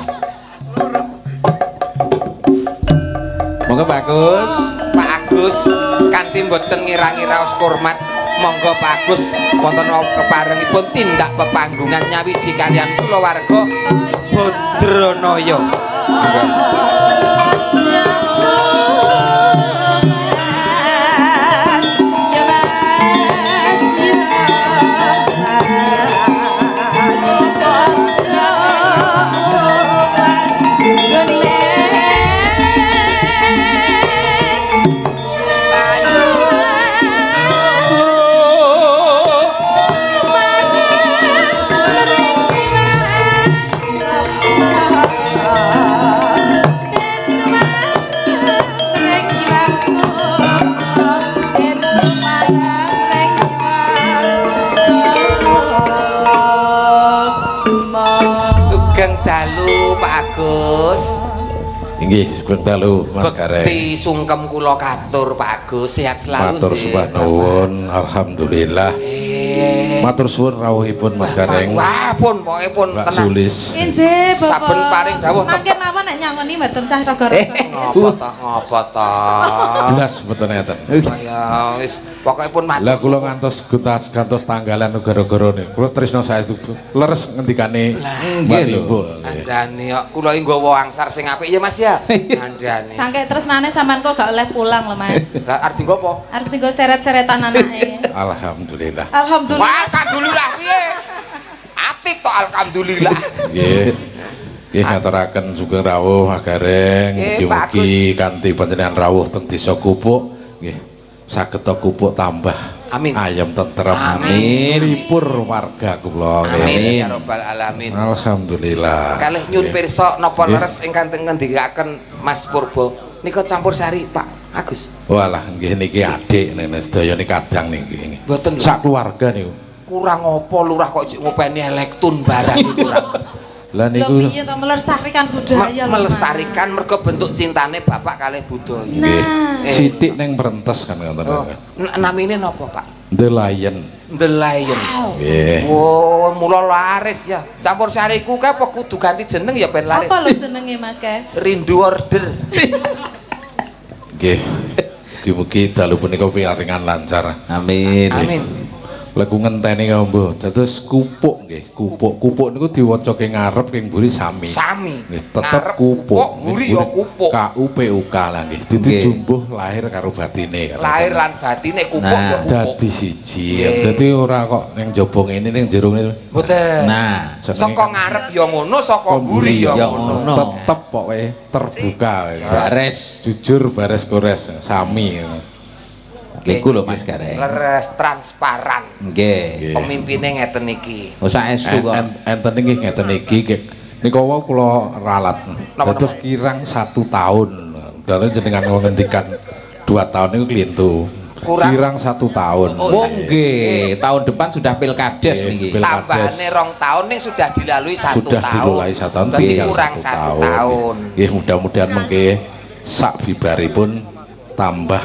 Speaker 3: Monggo bagus.
Speaker 2: Pak Agus kanthi mboten ngira-ngira hormat monggo Pak Agus wonten keparengipun tindak pepanggungan nyawiji kaliyan kulawarga Badranaya. Sugeng dalu Pak Agus.
Speaker 6: Inggih, sugeng dalu Mas Gareng.
Speaker 2: Bekti sungkem kula katur Pak Agus, sehat selalu.
Speaker 6: Matur suwun nuwun, alhamdulillah. Matur suwun rawuhipun Mas Gareng.
Speaker 2: Wah, pun pokoke pun
Speaker 6: Mbak
Speaker 2: tenang.
Speaker 6: Sulis.
Speaker 1: Injih, Bapak.
Speaker 2: Saben paring dawuh
Speaker 1: mangke mawon nek nyangoni mboten sah raga-raga.
Speaker 2: Ngopo to?
Speaker 6: Belas mboten enten.
Speaker 2: Ya wis, pokoke pun matur.
Speaker 6: Lah kula ngantos gantos tanggalan gara-gara niku. Kula tresno saestu leres ngendikane Mbak Limbul.
Speaker 2: Andane kok kula iki nggawa angsar sing apik ya Mas ya. Andane.
Speaker 1: Sangke tresnane sampean kok gak oleh pulang lho Mas.
Speaker 2: Lah arep dienggo apa?
Speaker 1: Arep dienggo seret-seretan anake.
Speaker 6: Alhamdulillah.
Speaker 1: Alhamdulillah.
Speaker 2: Wah, alhamdulillah piye? Apik to alhamdulillah.
Speaker 6: Nggih. Nggih ngaturaken sugeng rawuh Mas Gareng. Mugi-mugi kanthi panjenengan rawuh teng Desa Kupuk nggih saged kupuk tambah
Speaker 2: Amin.
Speaker 6: Ayam tentrem.
Speaker 3: Amin.
Speaker 6: Lipur warga kula.
Speaker 2: Amin ya rabbal alamin.
Speaker 6: Alhamdulillah.
Speaker 2: Kalih nyun pirsa napa leres ingkang ngendikaken Mas Purbo nika campur sari Pak Agus.
Speaker 6: Walah nggih niki adik nenek sedaya niki kadang niki.
Speaker 2: Mboten
Speaker 6: Sak keluarga niku.
Speaker 2: kurang apa lurah kok sik ngopeni elektun barang iki kurang.
Speaker 6: Lah
Speaker 1: Lho
Speaker 6: niku
Speaker 1: piye to melestarikan budaya lho.
Speaker 2: Melestarikan mergo bentuk cintane bapak kalih budaya.
Speaker 6: nggih.
Speaker 1: Nah.
Speaker 6: Sithik ning Brentes kan ngoten.
Speaker 2: Oh, namine napa Pak?
Speaker 6: The Lion.
Speaker 2: The Lion.
Speaker 6: Nggih.
Speaker 2: Oh, mula laris ya. Campur sariku kae apa kudu ganti jeneng ya ben laris.
Speaker 1: Apa lho jenenge Mas kae?
Speaker 2: Rindu order.
Speaker 6: Nggih. Mugi-mugi dalu punika pinaringan lancar.
Speaker 3: Amin.
Speaker 2: Amin.
Speaker 6: Lagu ngenteni kambo. Dados kupuk nggih, kupuk. Kupuk niku diwaca ing ngarep ing mburi sami.
Speaker 2: Sami.
Speaker 6: Nggih, tetep
Speaker 2: Ngarep
Speaker 6: kupuk.
Speaker 2: mburi ya kupuk.
Speaker 6: KUPUK lah nggih. Dadi
Speaker 3: Nggih.
Speaker 6: jumbuh lahir karo batine.
Speaker 2: Lahir lan batine kupuk
Speaker 3: Nah,
Speaker 2: ya kupuk.
Speaker 6: dadi siji.
Speaker 2: Nggih.
Speaker 6: Dadi ora kok ning jaba ngene ning jero ngene.
Speaker 2: Mboten.
Speaker 3: Nah,
Speaker 2: Saka ngarep ya ngono, saka mburi ya
Speaker 3: ya
Speaker 2: ngono.
Speaker 3: ngono.
Speaker 6: Tetep pokoke terbuka.
Speaker 3: bares.
Speaker 6: Jujur bares kores sami.
Speaker 3: Iku lho Mas Gareng.
Speaker 2: Leres transparan.
Speaker 3: Nggih.
Speaker 2: Pemimpine ngeten iki.
Speaker 3: Oh saestu kok.
Speaker 6: Enten nggih ngeten iki niku wau kula ralat. Dados kirang 1 tahun. Dalem jenengan ngendikan 2 tahun niku klientu. Kirang 1 tahun.
Speaker 3: Wong nggih, tahun depan sudah pilkades niki.
Speaker 2: Tambahane 2 tahun ning sudah dilalui 1
Speaker 6: Sudah
Speaker 2: tahun.
Speaker 6: dimulai 1 tahun,
Speaker 2: Berarti
Speaker 6: tinggal
Speaker 2: kurang
Speaker 6: 1
Speaker 2: 1 tahun.
Speaker 6: Nggih mudah-mudahan mengke sak bibaripun tambah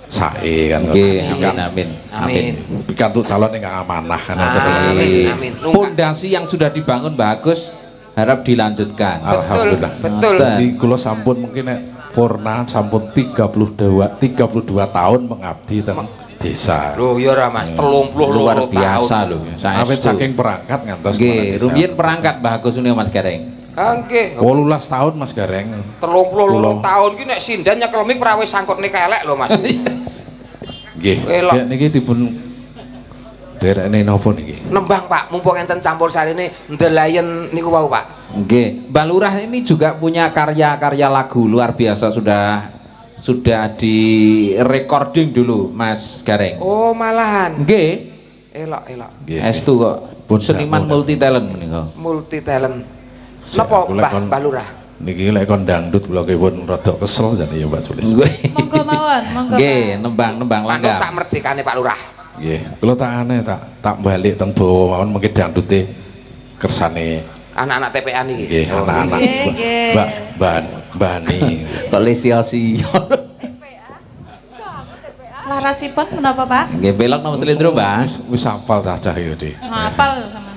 Speaker 6: sae kan.
Speaker 3: Nggih, amin amin.
Speaker 2: Amin.
Speaker 6: Pikantuk calon ingkang amanah kan.
Speaker 2: Amin. Amin.
Speaker 3: Pondasi yang sudah dibangun bagus harap dilanjutkan.
Speaker 6: Alhamdulillah.
Speaker 2: Betul.
Speaker 6: Jadi kula sampun mungkin nek Purna sampun 32 tahun mengabdi teng desa.
Speaker 2: Loh ya ra Mas, 32
Speaker 3: Luar
Speaker 2: tahun.
Speaker 3: biasa lho.
Speaker 6: Awit
Speaker 3: Saestu.
Speaker 6: saking perangkat ngantos
Speaker 3: Nggih, rumiyin perangkat bagus ini Mas Gareng.
Speaker 2: Nggih.
Speaker 6: 18 tahun Mas Gareng.
Speaker 2: 32 tahun ki nek sindan nyekel mik ora wis sangkutne kelek lho Mas.
Speaker 6: Nggih.
Speaker 2: Elok.
Speaker 6: Dek niki dipun derekne napa niki?
Speaker 2: Nembang Pak, mumpung enten campur sarine The Lion niku wau Pak.
Speaker 3: Nggih, Mbak Lurah ini juga punya karya-karya lagu luar biasa sudah di recording dulu Mas Gareng.
Speaker 2: Oh, malahan.
Speaker 3: Nggih,
Speaker 2: Elok.
Speaker 6: Nggih.
Speaker 3: estu kok.
Speaker 6: Pun
Speaker 3: Seniman
Speaker 6: dak
Speaker 3: multi talent menika.
Speaker 2: Multi talent.
Speaker 6: Siap,
Speaker 2: Napa
Speaker 6: kula kon-
Speaker 2: Mbah Lurah?
Speaker 6: Niki lek kon dangdut kula kepun rada kesel jane ya Mbak Sulis.
Speaker 1: Monggo mawon, monggo.
Speaker 3: Nggih, nembang-nembang
Speaker 2: Manut sak
Speaker 3: langga.
Speaker 2: merdekane Pak Lurah.
Speaker 6: Nggih, kula tak aneh tak balik teng bawa mawon mungkin dangdute kersane
Speaker 2: Anak-anak TPA niki.
Speaker 6: nggih anak-anak
Speaker 1: Nggih, nggih.
Speaker 6: Mbani.
Speaker 3: Kok lesial-sial.
Speaker 1: Larasipun menapa Pak?
Speaker 3: Nggih, belok nomor selindro, Mbak.
Speaker 6: Wis hafal cah ya Dik.
Speaker 1: Hafal sama.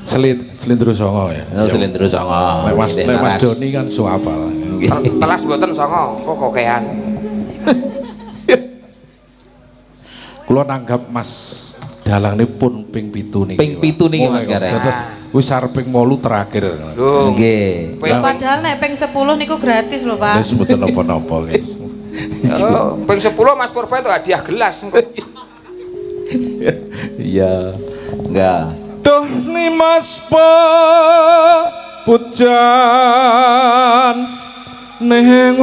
Speaker 6: Selindro songo ya.
Speaker 3: Oh, selindro songo.
Speaker 6: Lek Mas
Speaker 3: Nggih,
Speaker 6: lek Mas
Speaker 3: laras.
Speaker 6: Doni kan so hafal.
Speaker 3: Nggih.
Speaker 2: Telas mboten songo, kok kokean.
Speaker 6: Kula nanggap Mas Dalang ini pun ping 7 niki.
Speaker 3: Ping 7 niki, Mas Gareng.
Speaker 6: Wis arep ping 8 terakhir.
Speaker 2: Lho.
Speaker 3: Nggih.
Speaker 1: Padahal nek ping 10 niku gratis lho Pak.
Speaker 6: Wis mboten napa-napa guys.
Speaker 2: Oh, ping 10 Mas Purba itu hadiah gelas.
Speaker 3: Iya. Enggak.
Speaker 6: Duh ni Mas pujan ning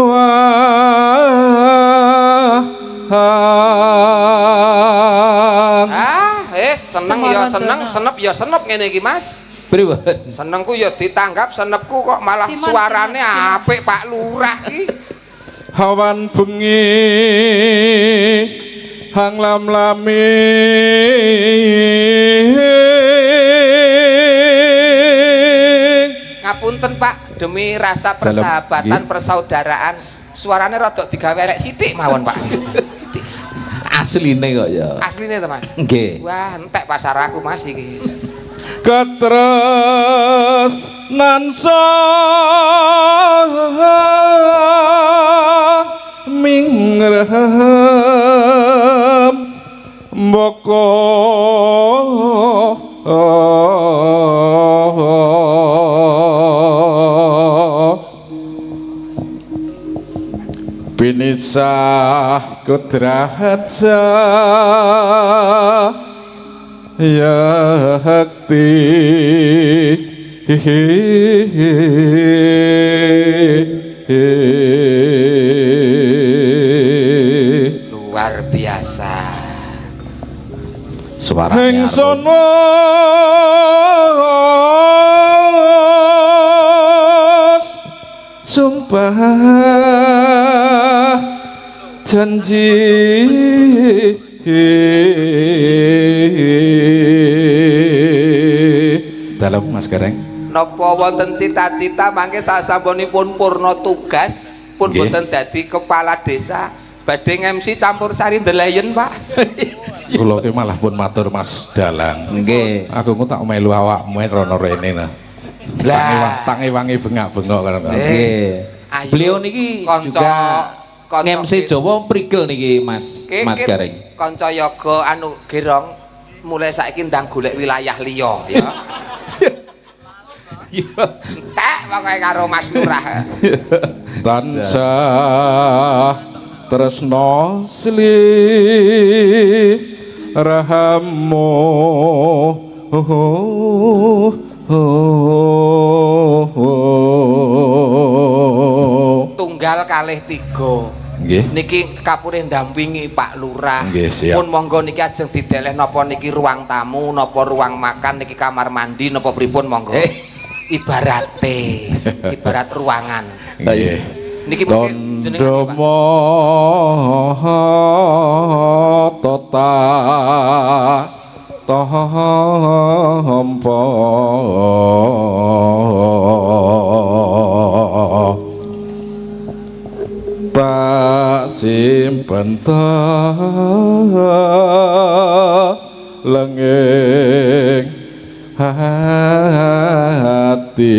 Speaker 2: Seneng ya seneng, senep ya senep ngene iki Mas.
Speaker 3: Pripun?
Speaker 2: Senengku ya ditanggap, senepku kok malah
Speaker 1: Simon,
Speaker 2: suarane
Speaker 1: Simon.
Speaker 2: apik Pak Lurah iki.
Speaker 6: hawan bengi hang lam-lami
Speaker 2: Ngapunten Pak, demi rasa persahabatan, persaudaraan, suarane rada digawe elek sithik mawon Pak. Sithik.
Speaker 3: Asline kok ya.
Speaker 2: Asline to Mas?
Speaker 3: Nggih.
Speaker 2: Wah, entek pasar aku Mas iki.
Speaker 6: Katresnan mingrem mboko Binisa kudrahatsa yakti
Speaker 2: Luar biasa.
Speaker 3: Suaranya
Speaker 6: ingsun sumpah janji dalam Mas Gareng
Speaker 2: Napa wonten cita-cita mangke sasampunipun purna tugas pun
Speaker 6: Nggih.
Speaker 2: boten dadi kepala desa badhe MC campur sari ndelayen Pak.
Speaker 6: kula ki malah pun matur Mas Dalang
Speaker 3: nggih.
Speaker 6: aku tak melu awakmu rono rene nah tak ngewangi bengak-bengok kan
Speaker 3: Nggih.
Speaker 2: Ayo,
Speaker 3: Beliau niki
Speaker 2: konco-
Speaker 3: juga
Speaker 2: konco-
Speaker 3: MC Jawa prigel niki Mas Mas Gareng.
Speaker 2: Kanca yoga anu gerong mulai saiki ndang golek wilayah liya ya. Entek pokoke karo Mas Lurah.
Speaker 6: tansah tresno rahamu
Speaker 2: Tunggal kalih tiga.
Speaker 6: nggih
Speaker 2: Niki kapure ndampingi Pak Lurah.
Speaker 6: Nggih, siap.
Speaker 2: Pun monggo niki ajeng dideleh napa niki ruang tamu, napa ruang makan, niki kamar mandi, napa pripun monggo. Ibarate, ibarat ruangan.
Speaker 6: nggih
Speaker 2: Niki mungkin jenengan Pak.
Speaker 6: Dondomo tota tompo tak simpen lenging hati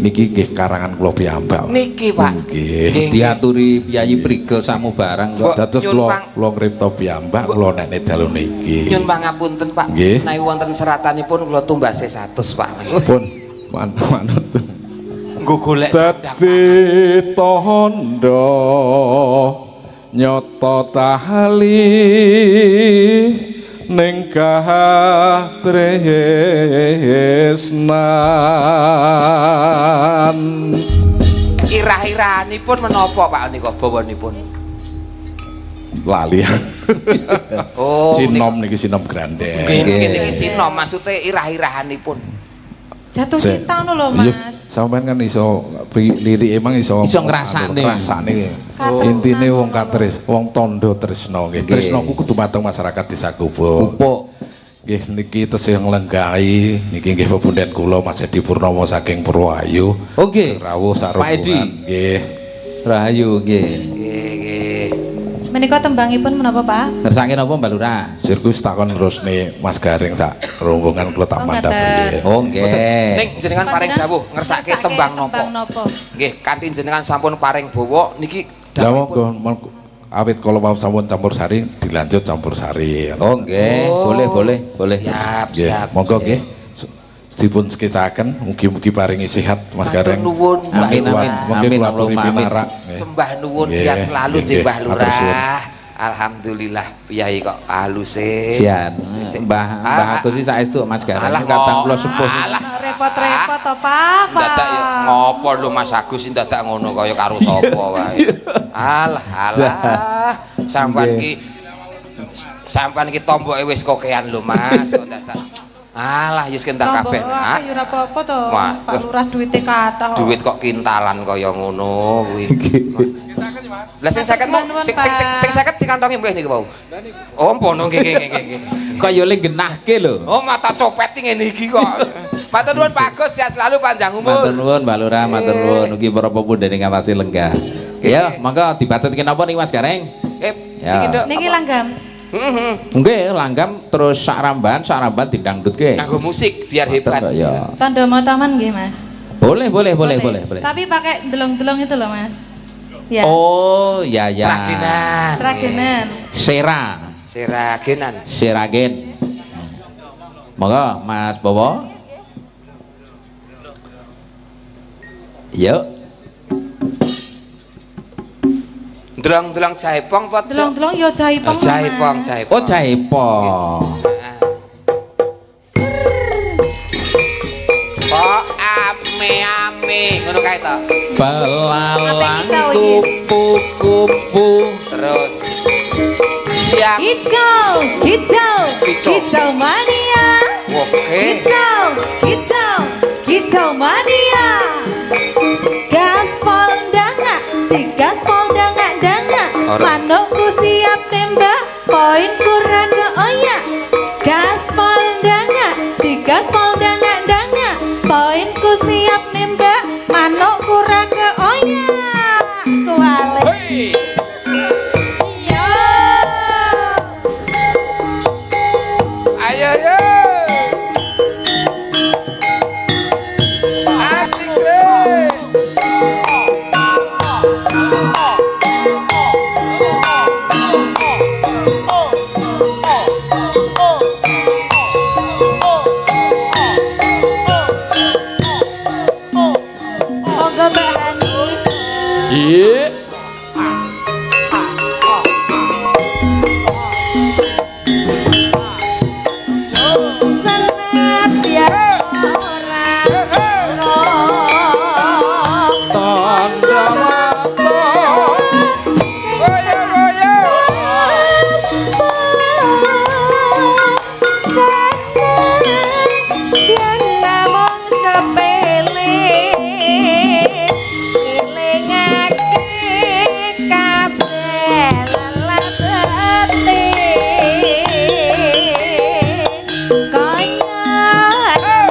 Speaker 6: niki nggih karangan kula piyambak
Speaker 2: Niki Pak.
Speaker 6: nggih
Speaker 3: Diaturi Piyayi prigel samu barang kok.
Speaker 6: dados
Speaker 2: Nyun pang-
Speaker 6: kula ngripta piyambak kula nek dalu niki
Speaker 2: Nyun pangapunten Pak.
Speaker 6: Nggih.
Speaker 2: Menawi wonten seratanipun kula tumbase 100 Pak.
Speaker 6: pun manut
Speaker 2: Nggo golek sandang.
Speaker 6: dadi tondo nyoto tali ning katresnan
Speaker 2: Irah-irahanipun menapa Pak nika bawanipun?
Speaker 6: lali
Speaker 2: Oh,
Speaker 6: sinom niki sinom grande
Speaker 2: nggih mungkin niki sinom maksude irah-irahanipun.
Speaker 1: Jatuh
Speaker 6: Sik.
Speaker 1: cinta ngono lho
Speaker 6: Iya,
Speaker 1: Mas.
Speaker 6: sampean kan iso lirik emang iso
Speaker 3: ngrasakne.
Speaker 6: ngrasakne.
Speaker 1: Katresnan.
Speaker 6: Intine wong katris, wong tondo tresno nggih.
Speaker 3: Nggih.
Speaker 6: Tresnoku kudu mateng masyarakat Desa Gubuk.
Speaker 3: Pupuk.
Speaker 6: Nggih niki tesih nglenggahi niki nggih pepunden kula Mas Edi Purnomo saking Purwayu.
Speaker 3: Oh nggih.
Speaker 6: Rawuh sak
Speaker 3: Pak Edi.
Speaker 6: rombongan nggih.
Speaker 3: Rahayu nggih.
Speaker 2: Nggih.
Speaker 1: Menika tembangipun menapa Pak?
Speaker 3: Ngersake napa Mbak Lurah?
Speaker 6: Sirkus takon terusne Mas Garing sak rombongan kula tak
Speaker 1: Oh,
Speaker 6: mandhap
Speaker 1: ngaten.
Speaker 6: nggih.
Speaker 3: Oh nggih.
Speaker 2: Ning jenengan paring dawuh ngersake tembang napa? Nggih, kanthi jenengan sampun paring bawa niki
Speaker 6: Lah
Speaker 2: dawuhipun.
Speaker 6: monggo awit kala mau sampun campur sari dilanjut campur sari.
Speaker 3: Oh nggih.
Speaker 2: Oh.
Speaker 3: Boleh.
Speaker 2: Siap,
Speaker 6: Nggih,
Speaker 2: siap.
Speaker 6: monggo nggih. Dipun sketsaken mugi-mugi paringi sehat Mas
Speaker 2: Matur
Speaker 6: Gareng.
Speaker 2: nuwun, Mbah
Speaker 3: Amin,
Speaker 2: Lurah.
Speaker 3: amin.
Speaker 6: Mungkin kula aturi
Speaker 3: Allahumma amin.
Speaker 6: pinarak. nggih.
Speaker 2: Sembah nuwun
Speaker 6: Nggih,
Speaker 2: sihat selalu
Speaker 6: nggih,
Speaker 2: Mbah
Speaker 6: nggih. Matur suwun.
Speaker 2: Lurah. Alhamdulillah piyai kok haluse.
Speaker 3: Sian. Mbah Agus sih saestu Mas Gareng kadang kula sepuh.
Speaker 2: Alah,
Speaker 1: Repot-repot to Pak.
Speaker 2: dadak ya ngopo lho Mas Agus sing dadak ngono kaya karo sapa wae. Alah. Sampean ki tomboke wis kokean lho Mas kok dadak. Alah yus kental kabeh.
Speaker 1: Ah, yo ora apa-apa to.
Speaker 2: Wah.
Speaker 1: Pak Lurah duwite kathah.
Speaker 2: Duit kok kintalan kaya ngono kuwi. Lah sing 50 mau sing 50 dikantongi mleh niku wau. Oh, mpono nggih.
Speaker 3: Kok yo le genahke lho.
Speaker 2: Oh, mata copet ngene iki kok. Matur nuwun Pak Gus, sehat selalu panjang umur.
Speaker 3: Matur nuwun Mbak Lurah, matur nuwun ugi para pemuda ing ngatasi lenggah. Ya, monggo dibatutke napa niki Mas Gareng? Ya.
Speaker 1: Niki langgam.
Speaker 3: Nggih, langgam terus sak ramban didangdutke.
Speaker 2: Nganggo musik biar hebat.
Speaker 3: Ya.
Speaker 1: Tanda mau taman nggih, Mas.
Speaker 3: Boleh.
Speaker 1: Tapi pakai delong-delong itu loh, Mas. Ya.
Speaker 3: Oh, ya.
Speaker 2: Seragenan.
Speaker 3: Seragen. Monggo Mas Bowo. Yuk.
Speaker 2: Delong-delong jaipong apa?
Speaker 1: Delong-delong yo jaipong.
Speaker 2: Jaipong.
Speaker 3: Oh, jaipong.
Speaker 2: Kok ame-ame ngono kae to.
Speaker 3: Belalang kupu-kupu
Speaker 2: Terus yang
Speaker 1: Hijau mania.
Speaker 2: Oke.
Speaker 1: Hijau mania. Gaspol dangak. Manukku siap tembak, poinku raga oyak. Gaspol dangak, poinku siap nembak, manukku raga oyak. Kuali.
Speaker 2: Hei.
Speaker 1: Yo.
Speaker 2: Ayo. Asik deh.
Speaker 1: Monggo Mbak Hani.
Speaker 3: Iya.
Speaker 1: Selat ya orang
Speaker 3: Tanda
Speaker 1: yang namung sepele ilingake kabeh lalabete kaya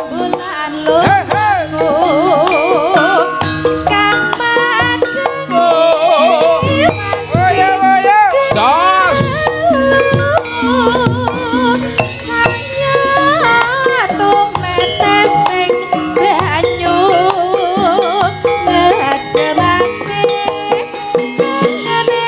Speaker 1: bulan luku kang madeng
Speaker 3: dos.
Speaker 1: hanya tumetes sing banyu ngedemake dengane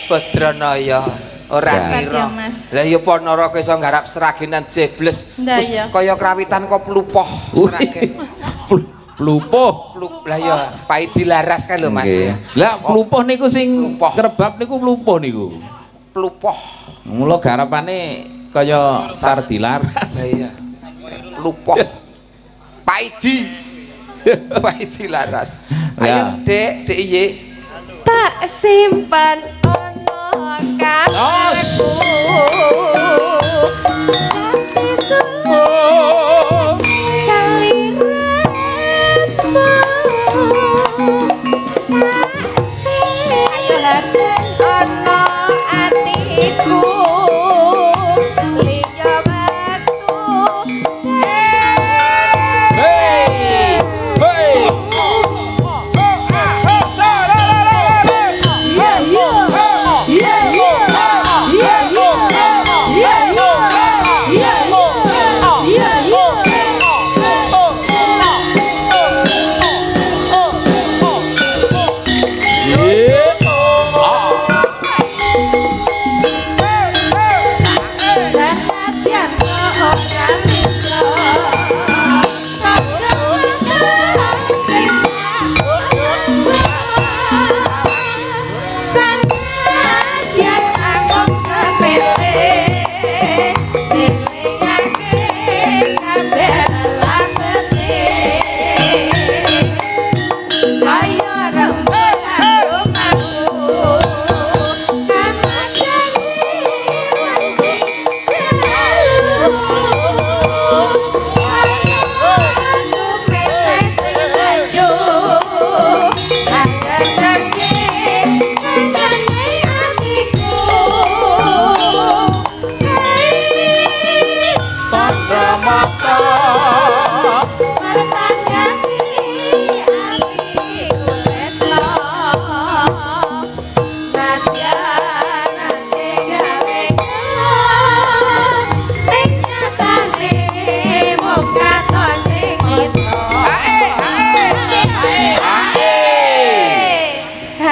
Speaker 2: Badranaya ora
Speaker 3: Ya.
Speaker 2: ngira.
Speaker 1: Ya, Mas.
Speaker 2: Lah ya Ponorogo iso nggarap seragenan jebles.
Speaker 1: Ndah,
Speaker 2: Wis
Speaker 1: iya.
Speaker 2: kaya krawitan kok plupoh seragen.
Speaker 3: Plupuh.
Speaker 2: Lah ya paidi laras kan lho Mas.
Speaker 3: Nggih. Lah plupuh niku sing
Speaker 2: Plupuh.
Speaker 3: kerebab niku plupuh niku.
Speaker 2: Plupoh.
Speaker 3: Mula garapane kaya sardilaras.
Speaker 2: Lah iya. Plupoh. Paidi. Paidi laras. Ayo
Speaker 3: Ya.
Speaker 2: Dek iye.
Speaker 1: tak simpan ono kabarku saliramu ayo ono atiku liya waktu
Speaker 3: Hey!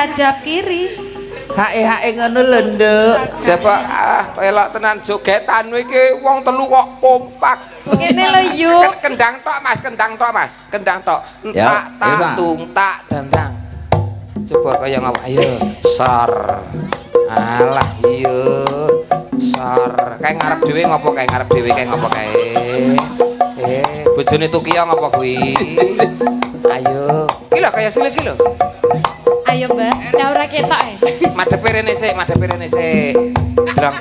Speaker 1: hadap kiri.
Speaker 3: Hae ngono lho, Nduk.
Speaker 2: Coba elok tenan jogetan iki wong telu kok kompak.
Speaker 4: Kene lho yuk.
Speaker 2: Kendang tok Mas, kendang tok Mas, kendang tok.
Speaker 3: Ya,
Speaker 2: Tak
Speaker 3: ya,
Speaker 2: tak tung tak dandang. Coba kaya ngapa? Ayo, sor. Alah iya. Sor. Kayak ngarep dhewe ngopo kae ngarep dhewe kae ngopo kae. Bojone Tukiyo ngopo kuwi? Ayo. Ki lho kaya silis ki lho.
Speaker 1: Ayo Mbak, ya ora ketok ae.
Speaker 2: Madhepe rene sik, madhepe rene sik. Drang.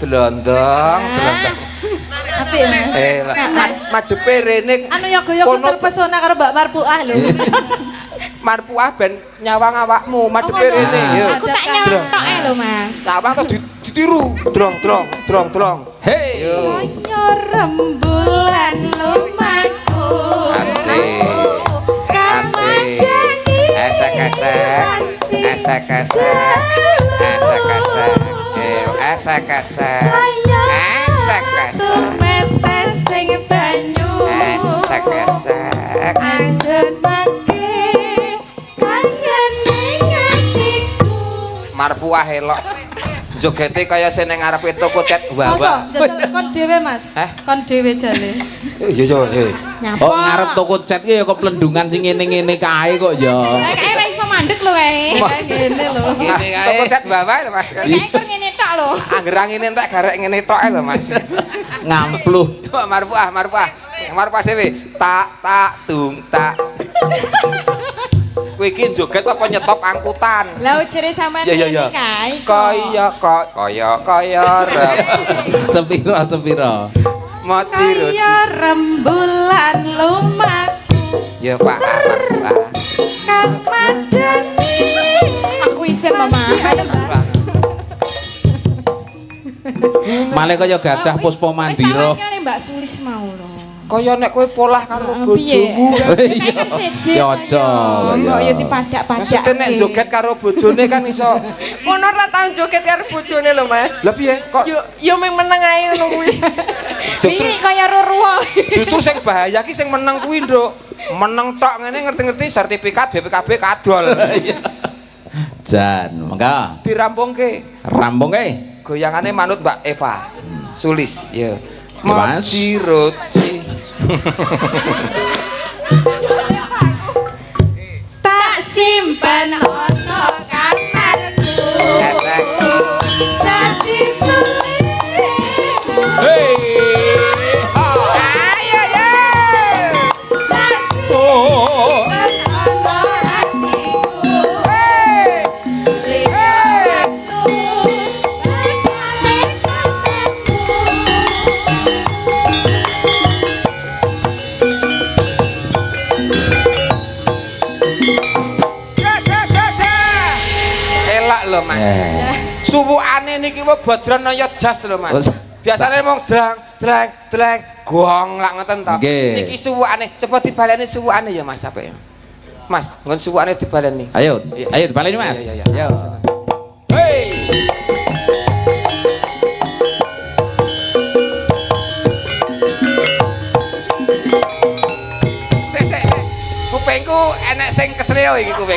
Speaker 2: Delondong.
Speaker 1: Apik Mas.
Speaker 2: Madhepe rene
Speaker 1: Anu yoga-yoga terpesona karo Mbak Marpuah lho.
Speaker 2: Marpuah ben nyawang awakmu, madhepe rene yo.
Speaker 4: Aku tak nyatok ae lho Mas.
Speaker 2: Nyawang kok ditiru. Drong. Hei. Yo.
Speaker 1: Ayo rembulan lumaku.
Speaker 2: Asik. Esek.
Speaker 1: Tumetes sing banyu.
Speaker 2: Esek.
Speaker 1: Anggen mangke kangen ning atiku.
Speaker 2: Marpuah elok. Jogete kaya sing ning ngarepe toko cat
Speaker 1: Masa
Speaker 2: wawa.
Speaker 1: jajal kon dhewe Mas. Kon dhewe jale.
Speaker 2: Iya.
Speaker 3: Oh, ngarep toko cat ki ya kok plendungan sing ngene-ngene kae kok ya.
Speaker 4: Kayak ora iso mandek lho kae.
Speaker 1: Ngene lho.
Speaker 2: Toko cat wawa lho Mas.
Speaker 4: Kayak kok ngene tok lho.
Speaker 2: Angger angin entek garek ngene tok lho Mas.
Speaker 3: Ngampluh.
Speaker 2: Marpuah dhewe. Tak tung tak. Kowe iki joget apa nyetop angkutan?
Speaker 4: Lah ujere sampean
Speaker 2: Ya.
Speaker 4: ngene kae.
Speaker 2: Kaya rem.
Speaker 3: Sepiro.
Speaker 2: Moci roci.
Speaker 1: Kaya rembulan lumaku.
Speaker 2: Ya Pak Marpuah.
Speaker 1: Kang madani.
Speaker 4: Aku isin Mama.
Speaker 3: Malah kaya gajah puspa mandira.
Speaker 4: Wis Mbak Sulis mau lho.
Speaker 2: Kaya nek kowe polah karo
Speaker 4: Piye?
Speaker 2: bojomu.
Speaker 3: Iya. Ya aja.
Speaker 4: Kok ya dipadak-padak.
Speaker 2: Maksudnya nek joget karo bojone kan iso.
Speaker 7: Ngono ora tau joget karo bojone lho, Mas.
Speaker 2: Lah piye kok
Speaker 7: Yo mung meneng ae ngono kuwi.
Speaker 4: Ini kaya ruruh.
Speaker 2: justru sing bahaya ki sing meneng kuwi, Nduk. Meneng tok ngene ngerti-ngerti sertifikat BPKB kadol.
Speaker 3: Jan, monggo.
Speaker 2: Dirampungke.
Speaker 3: Rampung ke?
Speaker 2: Goyangane manut Mbak Eva. Sulis, ya.
Speaker 3: Mas.
Speaker 2: Moci roci.
Speaker 1: Tak simpen ono kamarku.
Speaker 2: Esek.
Speaker 1: Dadi sulit.
Speaker 2: Hei.
Speaker 7: Ayo ya.
Speaker 2: Oh.
Speaker 1: Ono hatiku. Liya waktu.
Speaker 2: Elak lho, Mas. Suwukane niki wae bodron kaya jas lho, Mas. Biasane mung dreng, gong lak ngoten to.
Speaker 3: Nggih.
Speaker 2: Niki suwukane, cepet dibaleni suwukane ya, Mas, apik. Mas, nggon suwukane dibaleni.
Speaker 3: Ayo dibaleni Mas.
Speaker 2: Iya.
Speaker 3: Yo.
Speaker 2: Hei. Sik. Kupingku enek sing kesleo iki kuping.